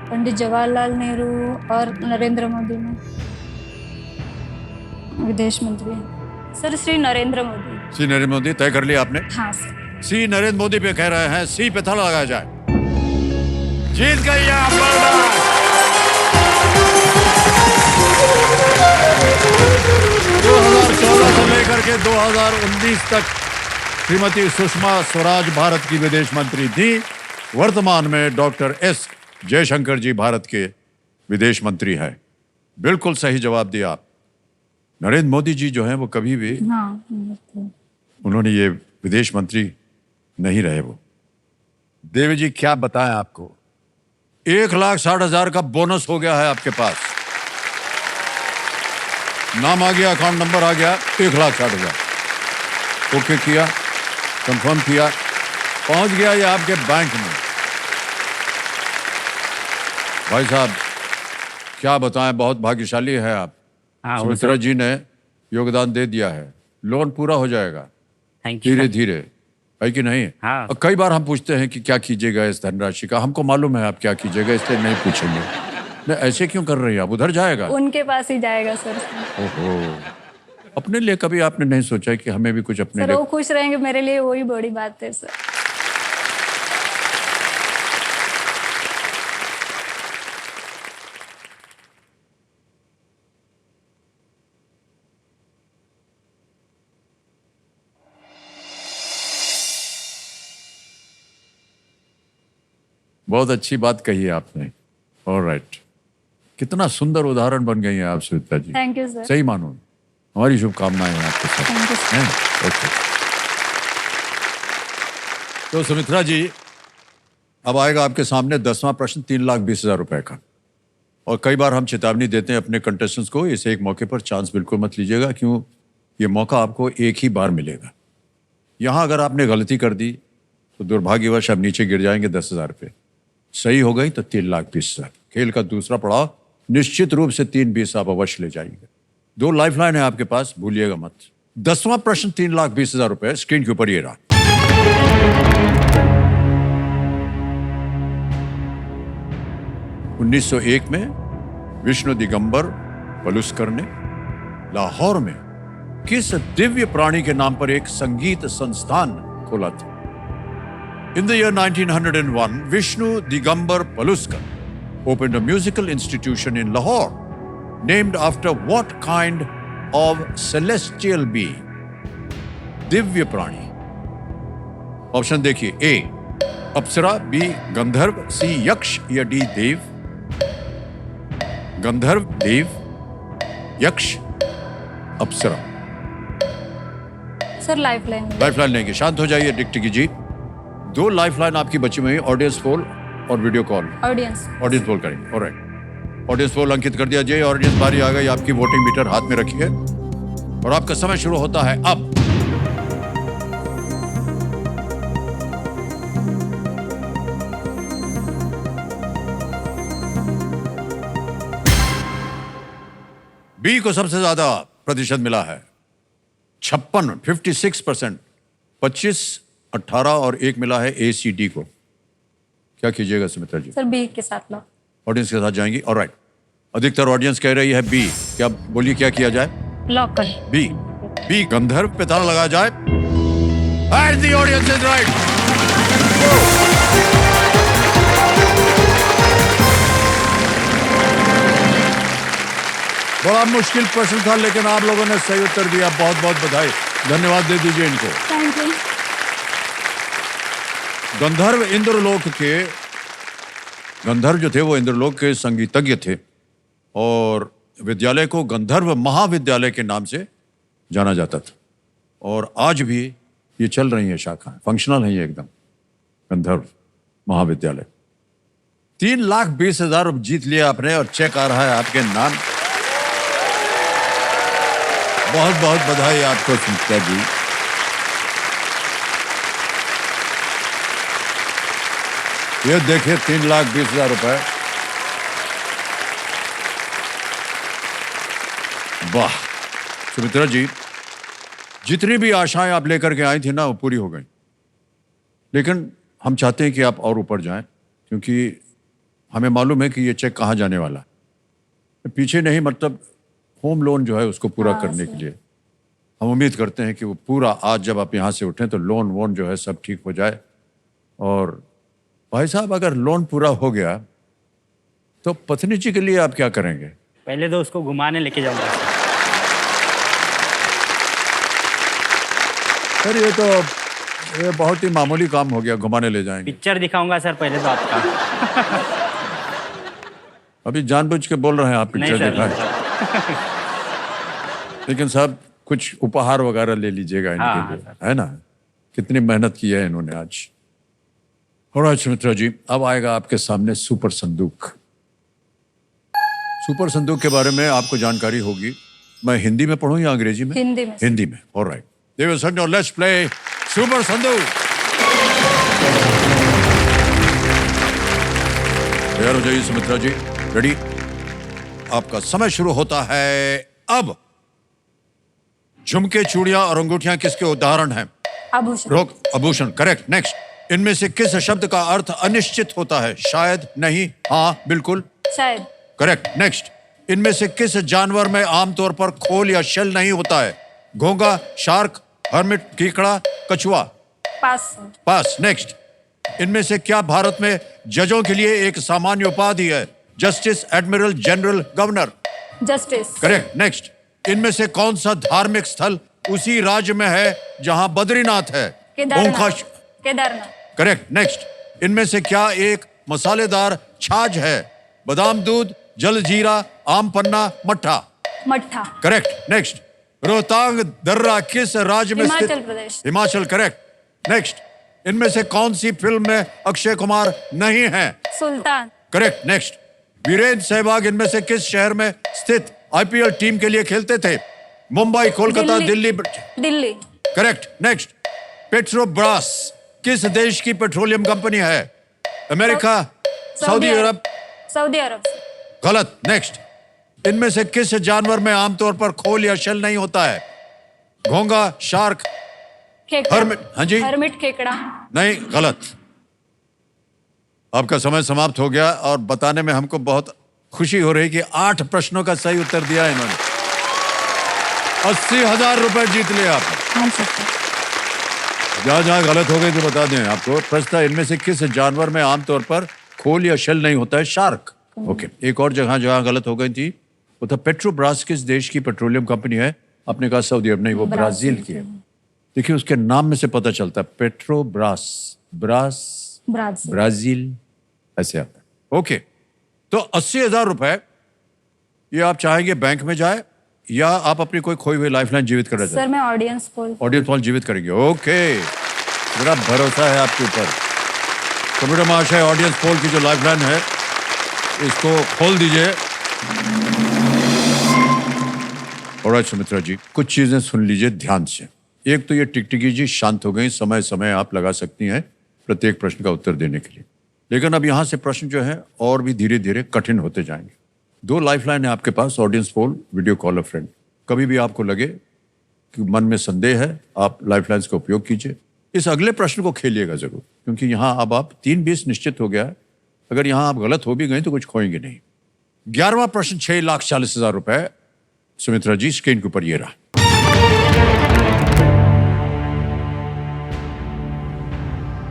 पंडित जवाहरलाल नेहरू और नरेंद्र मोदी में विदेश मंत्री। सर श्री नरेंद्र मोदी। श्री नरेंद्र मोदी तय कर लिया आपने? हाँ सर। श्री नरेंद्र मोदी पे कह रहे हैं, सी पे ताला लगाया जाए। जीत गई आप बलराज। 2014 से लेकर के 2019 तक श्रीमती सुषमा स्वराज भारत की विदेश मंत्री थी। वर्तमान में डॉक्टर एस जयशंकर जी भारत के विदेश मंत्री हैं। बिल्कुल सही जवाब दिया आप। नरेंद्र मोदी जी जो हैं वो कभी भी हाँ, उन्होंने ये विदेश मंत्री नहीं रहे। वो देवी जी क्या बताएं आपको, 1,60,000 का बोनस हो गया है आपके पास। नाम आ गया, अकाउंट नंबर आ गया, 1,60,000 ओके किया, कंफर्म किया, पहुंच गया ये आपके बैंक में। भाई साहब क्या बताएं, बहुत भाग्यशाली है आप। हाँ, सुमित्रा जी ने योगदान दे दिया है, लोन पूरा हो जाएगा थैंक यू। धीरे धीरे, है कि नहीं? हाँ। और कई बार हम पूछते हैं कि क्या कीजिएगा इस धनराशि का, हमको मालूम है आप क्या कीजिएगा, इसलिए नहीं पूछेंगे। नहीं, ऐसे क्यों कर रही हैं आप? उधर जाएगा। उनके पास ही जाएगा सर। ओहो, अपने लिए कभी आपने नहीं सोचा कि हमें भी कुछ अपने सर लिए? वो खुश रहेंगे मेरे लिए वही बड़ी बात है सर। बहुत अच्छी बात कही है आपने। ऑलराइट, कितना सुंदर उदाहरण बन गई हैं आप Sumitra ji. Thank you sir. सही मानो, हमारी शुभकामनाएं हैं आपके साथ। Thank you sir. हैं? ओके। तो सुमित्रा जी अब आएगा आपके सामने 10वां प्रश्न 3,20,000 रुपए का। और कई बार हम चेतावनी देते हैं अपने कंटेस्टेंट्स को, इस एक मौके पर चांस बिल्कुल मत लीजिएगा, क्यों ये मौका आपको एक ही बार मिलेगा। यहां अगर आपने गलती कर दी तो दुर्भाग्यवश आप नीचे गिर जाएंगे 10,000 रुपये। सही हो गई तो 3,20,000। खेल का दूसरा पड़ाव, निश्चित रूप से 3,20 आप अवश्य ले जाएंगे। 2 लाइफलाइन है आपके पास, भूलिएगा मत। 10वां प्रश्न 3,20,000 रुपए स्क्रीन के ऊपर ये रहा। 1901 में विष्णु दिगंबर पलुस्कर ने लाहौर में किस दिव्य प्राणी के नाम पर एक संगीत संस्थान खोला था? In the year 1901, Vishnu Digambar Paluskar opened a musical institution in Lahore, named after what kind of celestial being? Divya प्राणी। ऑप्शन देखिए, ए अप्सरा, बी गंधर्व, सी यक्ष या डी देव। गंधर्व, देव, यक्ष, अप्सरा। Sir lifeline. लाइफलाइन लेंगे। शांत हो जाइए टिकटिकी जी। 2 लाइफलाइन आपकी बची हुई, ऑडियंस पोल और video call. Audience. Audience poll करेंगे। ऑलराइट, ऑडियंस पोल अंकित कर दिया जाए। ऑडियंस बारी आ गई आपकी, वोटिंग मीटर हाथ में रखिए और आपका समय शुरू होता है अब। बी को सबसे ज्यादा प्रतिशत मिला है, 56% 25, 18 और 1 मिला है ACD को। क्या कीजिएगा सुमित्रा जी? सर बी के साथ लो। ऑडियंस के साथ जाएंगी। ऑलराइट, अधिकतर ऑडियंस कह रही है बी। क्या बोलिए, क्या किया जाए? लॉक कर। बी। बी गंधर्व पे ताला लगाया जाए। And the audience is right. बड़ा मुश्किल प्रश्न था, लेकिन आप लोगों ने सही उत्तर दिया। बहुत बहुत बधाई, धन्यवाद दे दीजिए इनको। Thank you. गंधर्व इंद्रलोक के, गंधर्व जो थे वो इंद्रलोक के संगीतज्ञ थे और विद्यालय को गंधर्व महाविद्यालय के नाम से जाना जाता था। और आज भी ये चल रही है शाखाएं, फंक्शनल है ये एकदम, गंधर्व महाविद्यालय। 3,20,000 जीत लिया आपने और चेक आ रहा है आपके नाम। बहुत बहुत बधाई आपको सुमित्रा जी। ये देखिए 3,20,000 रुपए। वाह सुमित्रा जी, जितनी भी आशाएं आप लेकर के आई थी ना वो पूरी हो गई, लेकिन हम चाहते हैं कि आप और ऊपर जाएं, क्योंकि हमें मालूम है कि ये चेक कहाँ जाने वाला है। पीछे नहीं, मतलब होम लोन जो है उसको पूरा करने के लिए हम उम्मीद करते हैं कि वो पूरा, आज जब आप यहाँ से उठें तो लोन वोन जो है सब ठीक हो जाए। और भाई साहब, अगर लोन पूरा हो गया तो पत्नी जी के लिए आप क्या करेंगे? पहले तो उसको घुमाने लेके जाऊंगा सर ये बहुत ही मामूली काम हो गया, घुमाने ले जाएंगे। पिक्चर दिखाऊंगा सर पहले तो आपका। अभी जानबूझ के बोल रहे हैं आप नहीं पिक्चर सर, दिखाएं, लेकिन साहब कुछ उपहार वगैरह ले लीजिएगा इनके हाँ, लिए, सर। है ना? कितनी मेहनत की है इन्होंने आज। और सुमित्रा जी, अब आएगा आपके सामने सुपर संदूक। सुपर संदूक के बारे में आपको जानकारी होगी। मैं हिंदी में पढ़ूं या अंग्रेजी में? हिंदी में। हिंदी में। Alright, Dev sir, now let's play super Sandook. तैयार हो जाइए सुमित्रा जी, रेडी? आपका समय शुरू होता है अब। झुमके, चूड़ियां और अंगूठियां किसके उदाहरण हैं? आभूषण। रोक, आभूषण। करेक्ट। नेक्स्ट। इनमें से किस शब्द का अर्थ अनिश्चित होता है? शायद, नहीं, हाँ, बिल्कुल। शायद। करेक्ट। नेक्स्ट। इनमें से किस जानवर में आमतौर पर खोल या शेल नहीं होता है? घोंगा, शार्क, हर्मिट, कीकड़ा, कछुआ। पास। पास। नेक्स्ट। इनमें से क्या भारत में जजों के लिए एक सामान्य उपाधि है? Justice, admiral, general, governor. Justice. Correct. Next. इनमें से कौन सा धार्मिक स्थल उसी राज्य में है जहां बद्रीनाथ है? केदारनाथ। केदारनाथ। करेक्ट। नेक्स्ट। इनमें से क्या एक मसालेदार छाछ है? बादाम दूध, जलजीरा, आम पन्ना, मट्ठा। मट्ठा। करेक्ट। नेक्स्ट। रोहतांग दर्रा किस राज्य में स्थित? हिमाचल प्रदेश। हिमाचल। करेक्ट। नेक्स्ट। इनमें से कौन सी फिल्म में अक्षय कुमार नहीं है? सुल्तान। करेक्ट। नेक्स्ट। वीरेंद्र सहवाग इनमें से किस शहर में स्थित आईपीएल टीम के लिए खेलते थे? Mumbai, Kolkata, Delhi. Delhi. Correct. Next. Petrobras किस देश की पेट्रोलियम कंपनी है? अमेरिका, सऊदी अरब। सऊदी अरब। गलत। नेक्स्ट। इनमें से किस जानवर में आमतौर पर खोल या शेल नहीं होता है? घोंगा, शार्क, खेकड़ा। हर्मिट। हाँ जी, हर्मिट खेकड़ा। नहीं, गलत। आपका समय समाप्त हो गया और बताने में हमको बहुत खुशी हो रही कि 8 प्रश्नों का सही उत्तर दिया इन्होंने। 80,000 रुपए जीत लिए आप। हाँ सर। जहाँ जहाँ गलत हो गई तो बता दें आपको। प्रश्न था, इनमें से किस जानवर में आमतौर पर खोल या शेल नहीं होता है? शार्क। ओके। एक और जगह जहाँ गलत हो गई थी वो था पेट्रोब्रास किस देश की पेट्रोलियम कंपनी है? आपने कहा सऊदी अरब। नहीं, वो ब्राजील की है। देखिए उसके नाम में से पता चलता है, पेट्रोब्रास, ब्राजील ऐसे आता है। ओके, तो 80,000 रुपए ये आप चाहेंगे बैंक में जाए या आप अपनी कोई खोई हुई लाइफलाइन जीवित करना चाहते हैं? सर मैं ऑडियंस पोल। ऑडियंस पोल जीवित करेंगे। ओके, मेरा भरोसा है आपके ऊपर। तो मेरा महाशय, ऑडियंस पोल की जो लाइफलाइन है इसको खोल दीजिए। ऑलराइट सुमित्रा जी, कुछ चीजें सुन लीजिए ध्यान से। एक तो ये टिकटिकी जी शांत हो गई, समय समय आप लगा सकती हैं प्रत्येक प्रश्न का उत्तर देने के लिए, लेकिन अब यहां से प्रश्न जो है और भी धीरे धीरे कठिन होते जाएंगे। 2 लाइफलाइन है आपके पास, audience poll, video call a friend. कभी भी आपको लगे कि मन में संदेह है, आप लाइफलाइंस का उपयोग कीजिए। इस अगले प्रश्न को खेलिएगा जरूर, क्योंकि यहाँ अब आप 3-20 निश्चित हो गया है। अगर यहाँ आप गलत हो भी गए तो कुछ खोएंगे नहीं। 11वां प्रश्न 6,40,000 रुपए। सुमित्रा जी, स्क्रीन के ऊपर ये रहा।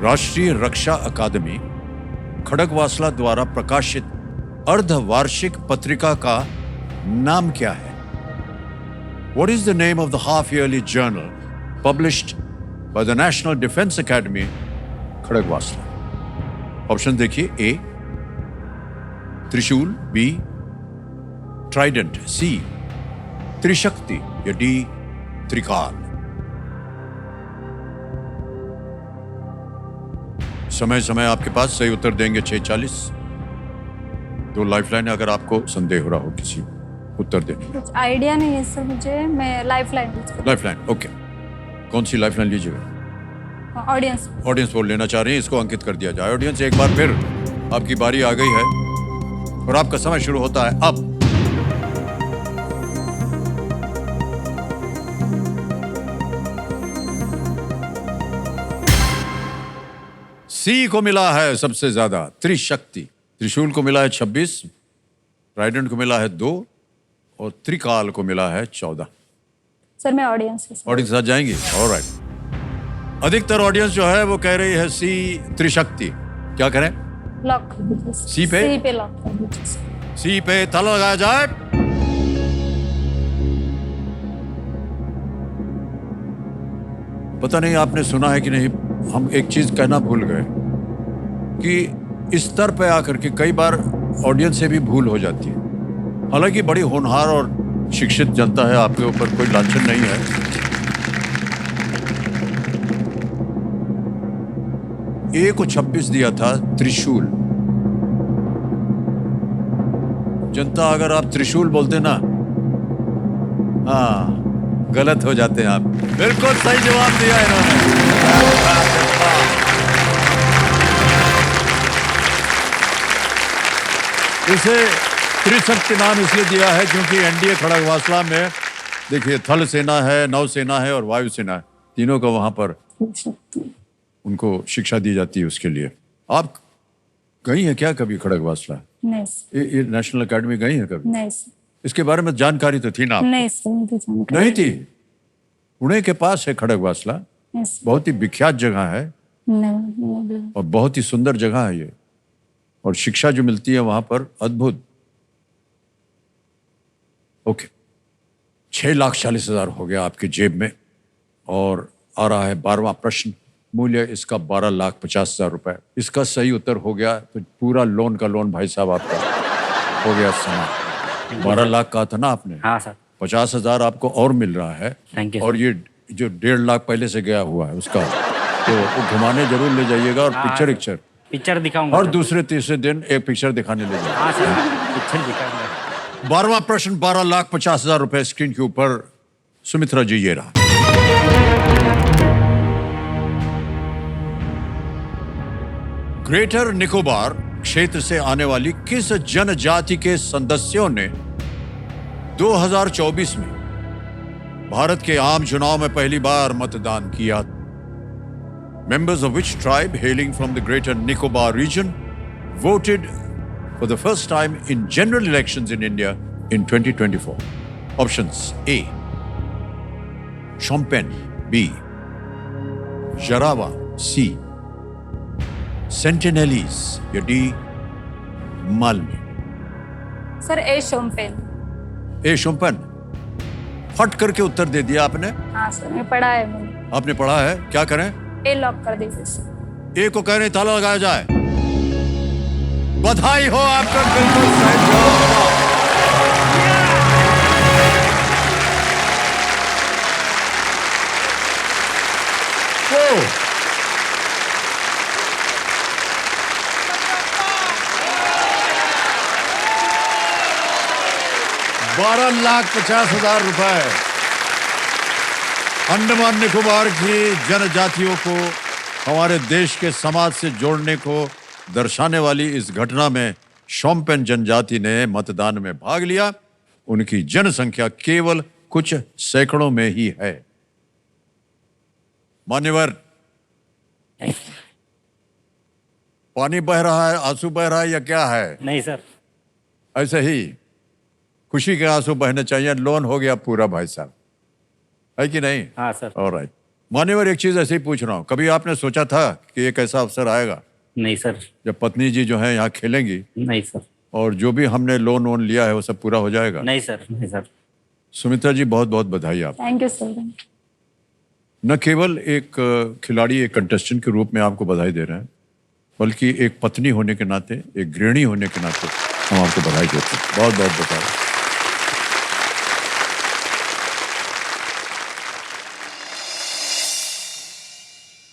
राष्ट्रीय रक्षा अकादमी खड़गवासला द्वारा प्रकाशित अर्धवार्षिक पत्रिका का नाम क्या है? What is the name of the half-yearly journal published by the National Defense Academy, Khadakwasla? Option देखिए। ए त्रिशूल, बी ट्राइडेंट, सी त्रिशक्ति या डी त्रिकाल। समय समय आपके पास, सही उत्तर देंगे 6:40। दो लाइफलाइन अगर आपको संदेह हो रहा हो किसी उत्तर देने। कुछ आइडिया नहीं है सर मुझे, मैं लाइफलाइन लाइफलाइन, ओके। कौन सी लाइफलाइन लीजिएगा? ऑडियंस। ऑडियंस वोट लेना चाह रही है, इसको अंकित कर दिया जाए। ऑडियंस, एक बार फिर आपकी बारी आ गई है और आपका समय शुरू होता है अब। सी को मिला है सबसे ज्यादा, त्रिशक्ति। त्रिशूल को मिला है 26, ट्राइडेंट को मिला है 2 और त्रिकाल को मिला है 14। सर मैं ऑडियंस है। ऑडियंस साथ जाएंगी? ऑलराइट। अधिकतर ऑडियंस जो है वो कह रही है सी, त्रिशक्ति। क्या करें? लॉक कर दीजिए। सी पे? सी पे लॉक कर दीजिए। सी पे ताला लगाया जाए। पता नहीं आपने सुना है कि नहीं, हम एक चीज कहना भूल गए कि इस स्तर पे आकर के कई बार ऑडियंस से भी भूल हो जाती है। हालांकि बड़ी होनहार और शिक्षित जनता है, आपके ऊपर कोई लांछन नहीं है। ए को 26 दिया था त्रिशूल। जनता अगर आप त्रिशूल बोलते ना, हाँ गलत हो जाते हैं आप। बिल्कुल सही जवाब दिया इन्होंने। इसे त्रिशक्ति नाम इसलिए दिया है क्योंकि एनडीए खड़गवासला में देखिए थल सेना है, नौ सेना है और वायु सेना है, तीनों का वहां पर उनको शिक्षा दी जाती है। उसके लिए आप गई हैं क्या कभी खड़गवासला? नहीं सर। ये नेशनल अकेडमी गई है कभी? नहीं सर। इसके बारे में जानकारी तो थी ना आपको? नहीं सर, मुझे जानकारी नहीं थी। पुणे के पास है खड़गवासला, नहीं सर। बहुत ही विख्यात जगह है नहीं। और बहुत ही सुंदर जगह है ये, और शिक्षा जो मिलती है वहां पर अद्भुत। ओके, 6,40,000 हो गया आपके जेब में और आ रहा है 12वां प्रश्न। मूल्य इसका 12,50,000 रुपए। इसका सही उत्तर हो गया तो पूरा लोन का लोन भाई साहब आपका हो गया समाप्त। 12 लाख कहा था ना आपने? हाँ सर। 50,000 आपको और मिल रहा है। थैंक यू और ये जो 1.5 लाख पहले से गया हुआ है उसका तो वो घुमाने जरूर ले जाइएगा और पिक्चर दिखाऊंगा और दूसरे तीसरे दिन एक पिक्चर दिखाने ले जाइएगा। हाँ सर, पिक्चर दिखाऊंगा। 12वां प्रश्न 12,50,000 रुपए स्क्रीन के ऊपर। सुमित्रा जी ये रहा। ग्रेटर निकोबार क्षेत्र से आने वाली किस जनजाति के सदस्यों ने 2024 में भारत के आम चुनाव में पहली बार मतदान किया? Members of which tribe hailing from the Greater Nicobar region voted for the first time in general elections in India in 2024? Options: A. Shompen, B. Jarawa, C. Sentinelese, या D. Malmi? सर ए शोम्पेन। ए शोम्पेन। फट करके उत्तर दे दिया आपने। हाँ sir, मैं पढ़ा है मैंने। आपने पढ़ा है, क्या करें? ए लॉक कर दीजिए सर। ए को कह रहे ताला लगाया जाए। बधाई हो आपका, बिल्कुल सही जवाब। ओ 12,50,000 रुपए अंडमान निकोबार की जनजातियों को हमारे देश के समाज से जोड़ने को दर्शाने वाली इस घटना में शोम्पेन जनजाति ने मतदान में भाग लिया। उनकी जनसंख्या केवल कुछ सैकड़ों में ही है। मान्यवर, पानी बह रहा है, आंसू बह रहा है या क्या है? नहीं सर। ऐसे ही खुशी के आंसू बहने चाहिए। लोन हो गया पूरा भाई साहब, है कि नहीं? हाँ सर। ऑलराइट। मान्यवर, एक चीज ऐसे ही पूछ रहा हूँ, कभी आपने सोचा था कि एक ऐसा अवसर आएगा नहीं सर। जब पत्नी जी जो है यहाँ खेलेंगी नहीं सर। और जो भी हमने लोन वोन लिया है वो सब पूरा हो जाएगा? नहीं सर। नहीं सर। सुमित्रा जी, बहुत बहुत बधाई आप। Thank you sir. न केवल एक खिलाड़ी, एक कंटेस्टेंट के रूप में आपको बधाई दे रहे हैं, बल्कि एक पत्नी होने के नाते, एक गृहिणी होने के नाते हम आपको बधाई देते हैं। बहुत बहुत बधाई।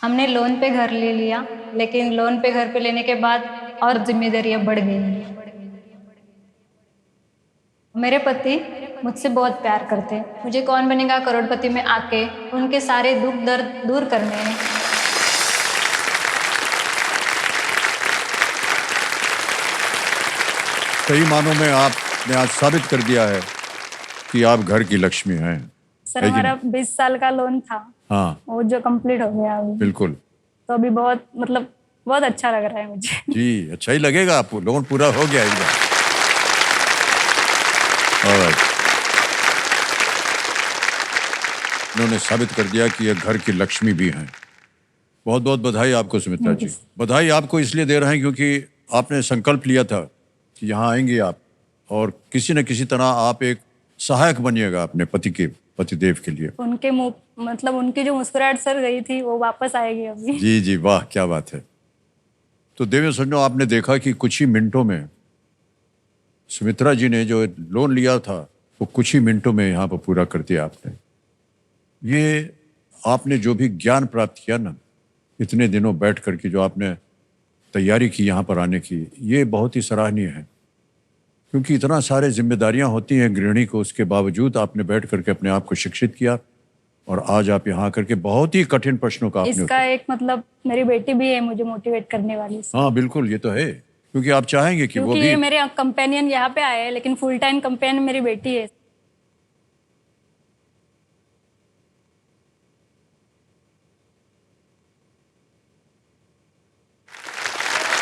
हमने लोन पे घर ले लिया, लेकिन लोन पे घर पे लेने के बाद और जिम्मेदारियां बढ़ गई। मेरे पति मुझसे बहुत प्यार करते हैं। मुझे कौन बनेगा करोड़पति में आके उनके सारे दुख दर्द दूर करने हैं। सही मानों में आपने आज साबित कर दिया है कि आप घर की लक्ष्मी हैं। सर है कि हमारा 20 साल का लोन था, हाँ वो जो कंप्लीट हो गया अभी। बिल्कुल तो अभी बहुत मतलब बहुत अच्छा लग रहा है मुझे। जी, अच्छा ही लगेगा, आपको लोन पूरा हो गया एकदम। Alright. इन्होंने साबित कर दिया कि ये घर की लक्ष्मी भी हैं। बहुत बहुत बधाई आपको सुमित्रा जी। बधाई आपको इसलिए दे रहे हैं क्योंकि आपने संकल्प लिया था कि यहाँ आएंगे आप और किसी न किसी तरह आप एक सहायक बनिएगा अपने पतिदेव के लिए। उनके मुंह मतलब उनकी जो मुस्कुराहट सर गई थी वो वापस आएगी अभी। जी जी, वाह क्या बात है। तो देवेंद्र सज्जनों, आपने देखा कि कुछ ही मिनटों में सुमित्रा जी ने जो लोन लिया था वो कुछ ही मिनटों में यहाँ पर पूरा कर दिया आपने। ये आपने जो भी ज्ञान प्राप्त किया ना, इतने दिनों बैठ करके जो आपने तैयारी की यहाँ पर आने की, ये बहुत ही सराहनीय है। क्योंकि इतना सारे जिम्मेदारियां होती हैं गृहिणी को, उसके बावजूद आपने बैठ करके अपने आप को शिक्षित किया और आज आप यहाँ करके बहुत ही कठिन प्रश्नों का आपने इसका एक मतलब मेरी बेटी भी है मुझे मोटिवेट करने वाली। हाँ बिल्कुल, ये तो है क्योंकि आप चाहेंगे कि वो क्योंकि भी ये मेरे कंपेनियन यहाँ पे आए हैं लेकिन फुल टाइम कंपेनियन मेरी बेटी है।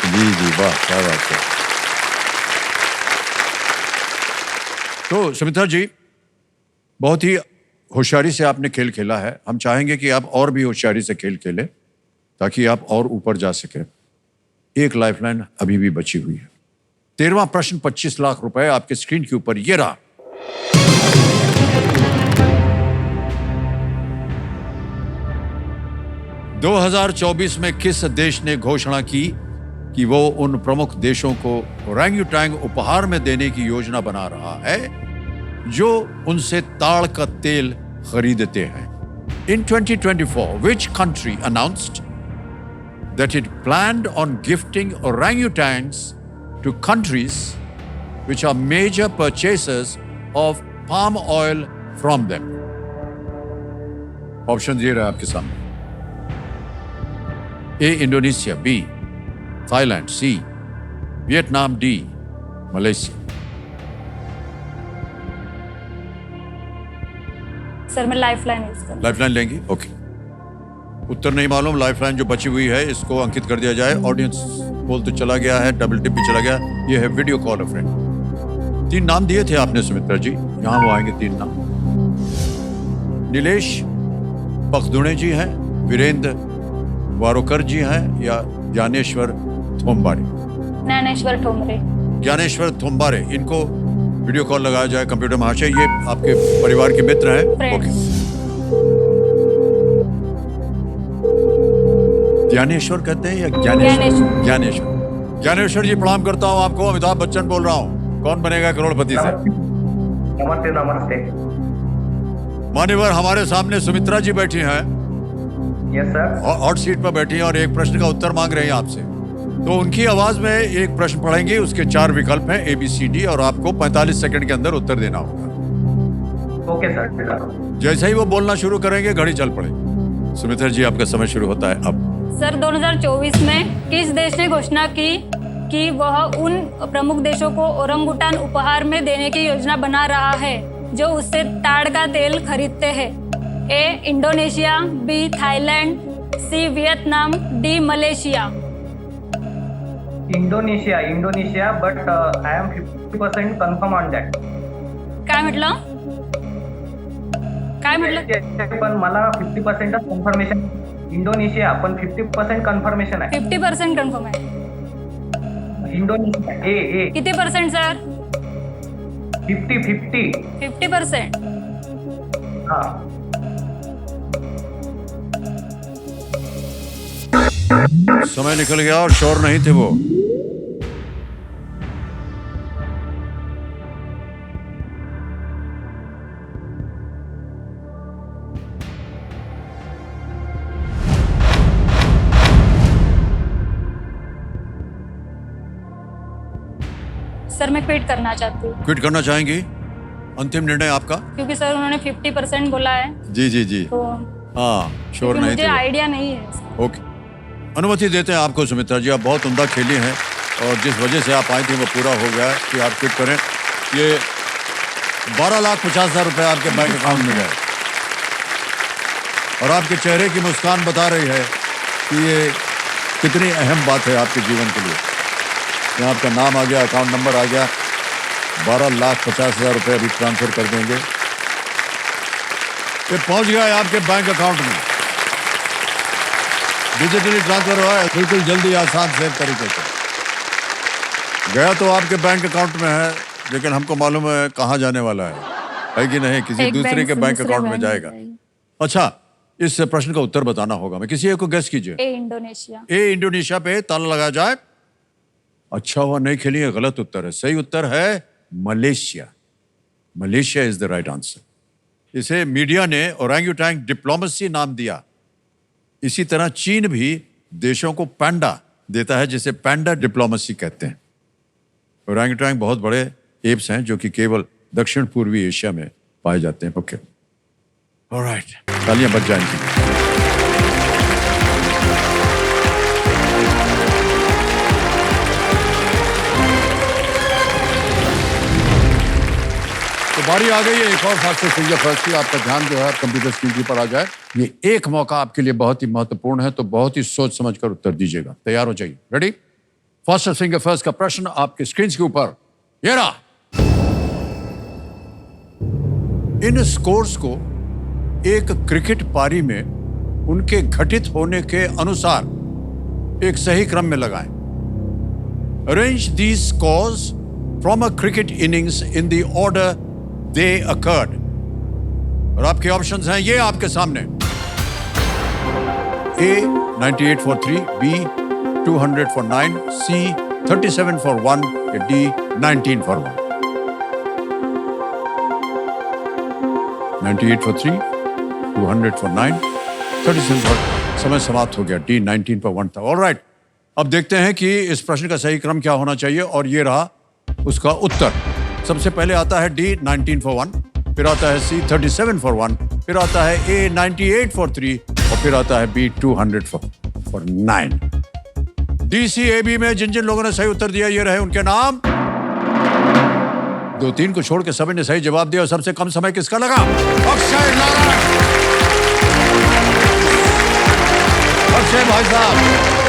जी जी, वाह क्या बात है। तो सुमित्रा जी, बहुत ही होशियारी से आपने खेल खेला है। हम चाहेंगे कि आप और भी होशियारी से खेल खेलें ताकि आप और ऊपर जा सकें। एक लाइफलाइन अभी भी बची हुई है। 13वां प्रश्न 25 लाख रुपए आपके स्क्रीन के ऊपर ये रहा। दो 2024 में किस देश ने घोषणा की कि वो उन प्रमुख देशों को ओरंगुटैंग उपहार में देने की योजना बना रहा है जो उनसे ताड़ का तेल खरीदते हैं? In 2024, which country announced that it planned on gifting orangutans to countries which are major purchasers of palm oil from them? Option ये रहा आपके सामने। A. Indonesia, B. Thailand, C. Vietnam, D. Malaysia. Sir मैं lifeline use करूँ। Lifeline लेंगी? Okay. उत्तर नहीं मालूम, lifeline जो बची हुई है इसको अंकित कर दिया जाए। ऑडियंस पोल तो चला गया है, डबल टिप भी चला गया। ये है वीडियो कॉल अ फ्रेंड। 3 नाम दिए थे आपने सुमित्रा जी, यहाँ वो आएंगे 3 नाम। नीलेश पखदुणे जी हैं, वीरेंद्र वारोकर जी हैं या ज्ञानेश्वर थोम्बारे? ज्ञानेश्वर ठोमरे। ज्ञानेश्वर थोम्बारे, इनको वीडियो कॉल लगाया जाए। कंप्यूटर महाशय, ये आपके परिवार के मित्र हैं? ओके। ज्ञानेश्वर कहते हैं या ज्ञानेश्वर? ज्ञानेश्वर। ज्ञानेश्वर जी प्रणाम करता हूँ आपको। अमिताभ बच्चन बोल रहा हूँ। कौन बनेगा करोड़पति से? नमस्ते नमस्ते। मान्यवर, हमारे सामने सुमित्रा जी बैठी हैं, यस सर। हॉट सीट पर बैठी हैं और एक प्रश्न का उत्तर मांग रही हैं आपसे। तो उनकी आवाज में एक प्रश्न पढ़ेंगे, उसके 4 विकल्प हैं ABCD और आपको 45 सेकंड के अंदर उत्तर देना होगा। Okay sir. जैसे ही वो बोलना शुरू करेंगे घड़ी चल पड़ेगी। सुमित्रा जी, आपका समय शुरू होता है अब। सर 2024 में किस देश ने घोषणा की कि वह उन प्रमुख देशों को ओरंगुटान उपहार में देने की योजना बना रहा है जो उससे ताड़ का तेल खरीदते हैं? A. Indonesia, B. Thailand, C. Vietnam, D. Malaysia. Indonesia but I am 50% confirm on that. काय म्हटलं? पण मला 50% कन्फर्मेशन इंडोनेशिया, पण 50% कन्फर्मेशन आहे। 50% कन्फर्म आहे। इंडोनेशिया ए किती % सर? 50 50%। हाँ। समय निकल गया और श्योर नहीं थे वो। सर मैं क्विट करना चाहती हूँ। क्विट करना चाहेंगी? अंतिम निर्णय आपका? क्योंकि सर उन्होंने 50% बोला है, जी जी जी, तो हाँ श्योर क्योंकि नहीं मुझे थे। आइडिया नहीं है सर। ओके, अनुमति देते हैं आपको सुमित्रा जी, आप बहुत उम्दा खेली हैं और जिस वजह से आप आई थी वो पूरा हो गया कि आप क्विट करें। ये 12,50,000 रुपये आपके बैंक अकाउंट में गए और आपके चेहरे की मुस्कान बता रही है कि ये कितनी अहम बात है आपके जीवन के लिए। यहाँ आपका नाम आ गया, अकाउंट नंबर आ गया, 12,50,000 रुपये अभी ट्रांसफर कर देंगे। ये पहुंच गया है आपके बैंक अकाउंट में, डिजिटली ट्रांसफर हुआ है, बिल्कुल जल्दी, आसान, सेफ तरीके से गया तो आपके बैंक अकाउंट में है, लेकिन हमको मालूम है कहाँ जाने वाला है कि नहीं, किसी एक दूसरे बैंक के से बैंक दूसरे अकाउंट में बैंक जाएगा। अच्छा, इस प्रश्न का उत्तर बताना होगा, मैं किसी एक को गेस कीजिए। ए इंडोनेशिया। ए इंडोनेशिया पे ताला लगाया जाए। अच्छा हुआ नहीं खेली है, गलत उत्तर है। सही उत्तर है Malaysia. Malaysia is the right answer. इसे मीडिया ने ओरंगुटैंग डिप्लोमेसी नाम दिया। इसी तरह चीन भी देशों को पैंडा देता है, जिसे पैंडा डिप्लोमेसी कहते हैं। ओरंगुटैंग बहुत बड़े एप्स हैं जो कि केवल दक्षिण पूर्वी एशिया में पाए जाते हैं। ओके, ऑलराइट, तालियां बज जाएंगी। तो बारी आ गई है एक और फास्ट फिंगर फर्स्ट की। आपका ध्यान जो है कंप्यूटर स्क्रीन की पर आ जाए। ये एक मौका आपके लिए बहुत ही महत्वपूर्ण है, तो बहुत ही सोच समझकर उत्तर दीजिएगा। तैयार हो जाइए, रेडी? फास्ट फिंगर फर्स्ट का प्रश्न आपके स्क्रीन के ऊपर ये रहा। इन स्कोर्स को एक क्रिकेट पारी में उनके घटित होने के अनुसार एक सही क्रम में लगाएं। Arrange these scores from a cricket innings in the order they occurred. और आपके ऑप्शंस हैं ये आपके सामने। A 98 for 3, B 200 for 9, C 37 for 1, या D 19 for 1। 98 for 3, 200 for 9, 37 for, समय समाप्त हो गया। डी 19 पर 1 था। ऑलराइट, अब देखते हैं कि इस प्रश्न का सही क्रम क्या होना चाहिए, और ये रहा उसका उत्तर। सबसे पहले आता है डी 19 for 1, फिर आता है सी 37 for 1, फिर आता है ए 98 for 3, और फिर आता है बी 200 for 9। DCAB में जिन जिन लोगों ने सही उत्तर दिया ये रहे उनके नाम। 2-3 को छोड़ के सभी ने सही जवाब दिया। और सबसे कम समय किसका लगा? अक्षय नारायण। अक्षय भाई साहब,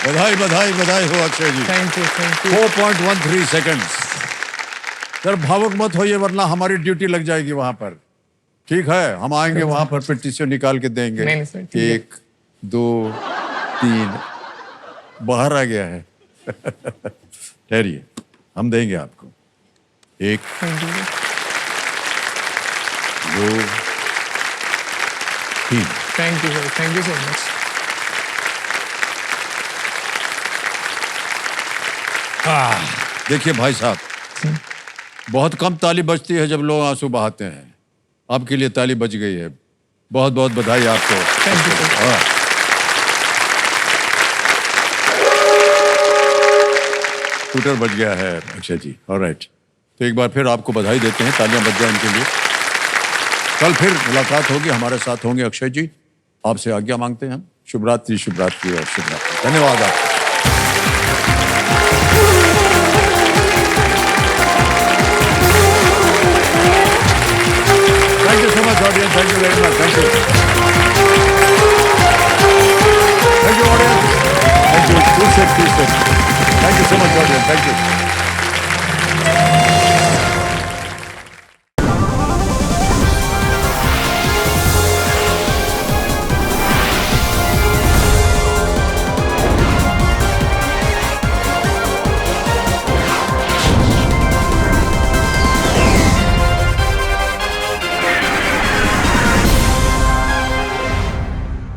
बधाई बधाई बधाई हो Akshay ji. Thank you 4.13 seconds. Sir भावुक मत होइए वरना हमारी ड्यूटी लग जाएगी वहां पर। ठीक है, हम आएंगे वहां पर, फिर टिश्यू निकाल के देंगे। नहीं, सर, ठीक है। 1 2 3 बाहर आ गया है। ठहरिए, हम देंगे आपको। 1 2 3। Thank you sir, thank you so much. देखिए भाई साहब, बहुत कम ताली बजती है जब लोग आंसू बहाते हैं। आपके लिए ताली बज गई है, बहुत बहुत बधाई आपको। Thank you sir. स्कूटर बज गया है अक्षय जी। ऑलराइट, तो एक बार फिर आपको बधाई देते हैं, तालियां बज जाए इनके लिए। कल फिर मुलाकात होगी, हमारे साथ होंगे अक्षय जी। आपसे आज्ञा मांगते हैं हम। शुभ रात्रि, शुभ रात्रि और शुभ रात्रि। धन्यवाद आपको। Thank you so much, audience. Thank you very much. Thank you. Thank you, audience. Thank you. Please sit, please sit. Thank you so much, audience. Thank you.